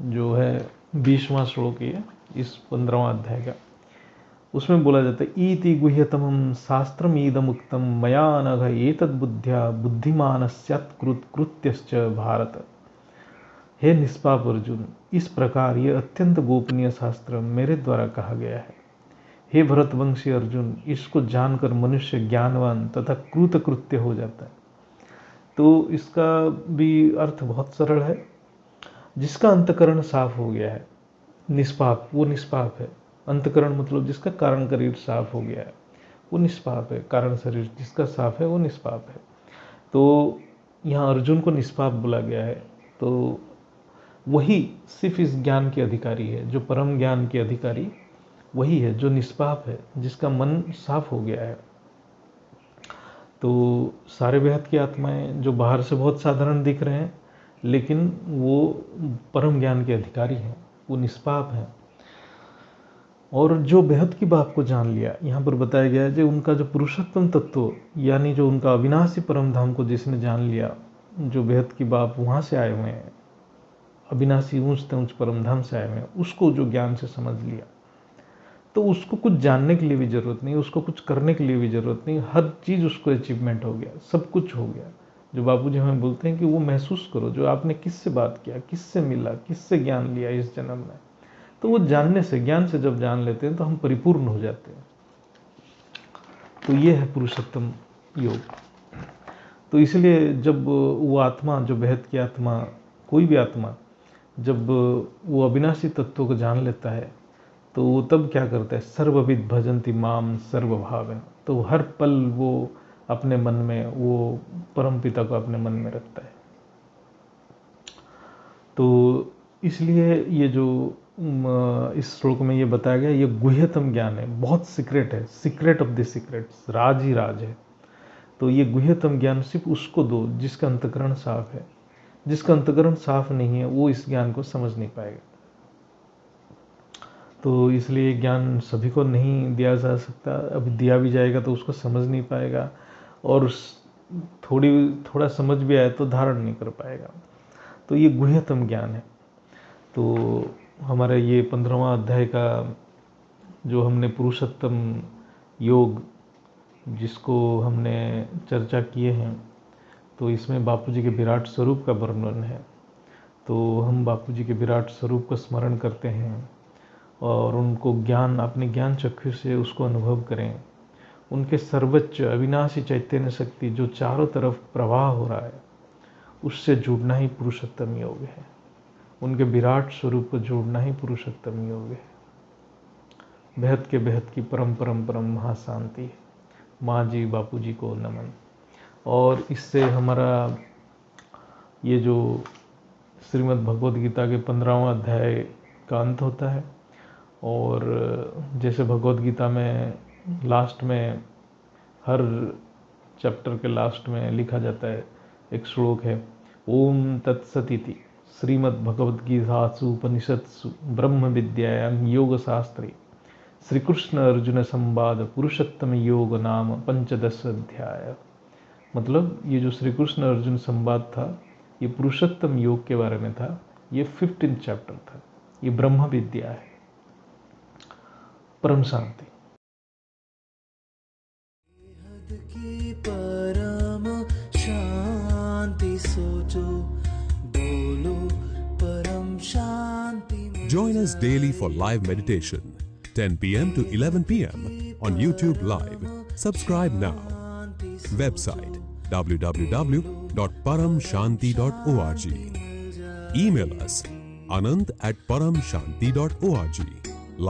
जो है 20वां श्लोक है इस 15वां अध्याय का। उसमें बोला जाता है इति गुह्यतमं शास्त्रम ईदमुक्तम मया नघ एतद् बुद्ध्या बुद्धिमान स्यात् कृत्यश्च भारत। हे निष्पाप अर्जुन, इस प्रकार ये अत्यंत गोपनीय शास्त्र मेरे द्वारा कहा गया है। हे भरतवंशी अर्जुन, इसको जानकर मनुष्य ज्ञानवान तथा कृतकृत्य हो जाता है। तो इसका भी अर्थ बहुत सरल है। जिसका अंतकरण साफ हो गया है, निष्पाप, वो निष्पाप है। अंतकरण मतलब जिसका कारण शरीर साफ हो गया है, वो निष्पाप है। कारण शरीर जिसका साफ है, वो निष्पाप है। तो यहाँ अर्जुन को निष्पाप बोला गया है। तो वही सिर्फ इस ज्ञान के अधिकारी है, जो परम ज्ञान के अधिकारी वही है, जो निष्पाप है, जिसका मन साफ हो गया है। तो सारे बेहद की आत्माएं जो बाहर से बहुत साधारण दिख रहे हैं, लेकिन वो परम ज्ञान के अधिकारी हैं, वो निष्पाप हैं। और जो बेहद की बात को जान लिया, यहाँ पर बताया गया है, जो उनका जो पुरुषोत्तम तत्व यानी जो उनका अविनाशी परम धाम को जिसने जान लिया, जो बेहद की बाप वहाँ से आए हुए हैं, अविनाशी ऊंच ऊंच परम धाम से आए हुए हैं, उसको जो ज्ञान से समझ लिया, तो उसको कुछ जानने के लिए भी जरूरत नहीं, उसको कुछ करने के लिए भी जरूरत नहीं। हर चीज़ उसको अचीवमेंट हो गया, सब कुछ हो गया। जो बापूजी हमें बोलते हैं कि वो महसूस करो, जो आपने किससे बात किया, किससे मिला, किससे ज्ञान लिया इस जन्म में, तो वो जानने से, ज्ञान से जब जान लेते हैं तो हम परिपूर्ण हो जाते हैं। तो ये है पुरुषोत्तम योग। तो इसलिए जब वो आत्मा, जो बेहद की आत्मा, कोई भी आत्मा, जब वो अविनाशी तत्वों को जान लेता है, तो वो तब क्या करता है, सर्वविद भजन्ति माम सर्वभाव है। तो हर पल वो अपने मन में वो परम पिता को अपने मन में रखता है। तो इसलिए ये जो इस श्लोक में ये बताया गया, ये गुह्यतम ज्ञान है, बहुत सीक्रेट है, सीक्रेट ऑफ द सीक्रेट्स, राज ही राज है। तो ये गुह्यतम ज्ञान सिर्फ उसको दो जिसका अंतकरण साफ है। जिसका अंतकरण साफ नहीं है, वो इस ज्ञान को समझ नहीं पाएगा। तो इसलिए ज्ञान सभी को नहीं दिया जा सकता। अभी दिया भी जाएगा तो उसको समझ नहीं पाएगा, और थोड़ा समझ भी आए तो धारण नहीं कर पाएगा। तो ये गुह्यतम ज्ञान है। तो हमारा ये 15वां अध्याय का जो हमने पुरुषोत्तम योग जिसको हमने चर्चा किए हैं, तो इसमें बापूजी के विराट स्वरूप का वर्णन है। तो हम बापूजी के विराट स्वरूप को स्मरण करते हैं और उनको ज्ञान, अपने ज्ञान चक्षु से उसको अनुभव करें। उनके सर्वोच्च अविनाशी चैतन्य शक्ति जो चारों तरफ प्रवाह हो रहा है, उससे जुड़ना ही पुरुषोत्तम योग है। उनके विराट स्वरूप को जोड़ना ही पुरुषोत्तम योग है। बेहद के बेहद की परम परम परम महाशांति है। माँ जी, बापू जी को नमन। और इससे हमारा ये जो श्रीमद् भगवद गीता के 15वां अध्याय का अंत होता है। और जैसे भगवद गीता में लास्ट में, हर चैप्टर के लास्ट में लिखा जाता है, एक श्लोक है, ओम तत्सत इति श्रीमद् भगवद गीतासु उपनिषत्सु ब्रह्म विद्यायां योग शास्त्रे श्री कृष्ण अर्जुन संवाद पुरुषोत्तम योग नाम 15 अध्याय। मतलब ये जो श्री कृष्ण अर्जुन संवाद था ये पुरुषोत्तम योग के बारे में था। ये 15 चैप्टर था। ये ब्रह्म विद्या है। परम शांति। की परम शांति सोचो बोलो परम शांति। Join us daily for live meditation, 10 p.m. to 11 p.m. on YouTube Live. Subscribe now. Website www.paramshanti.org. Email us anant@paramshanti.org.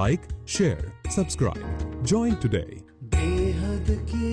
Like, share, subscribe. Join today. बेहद की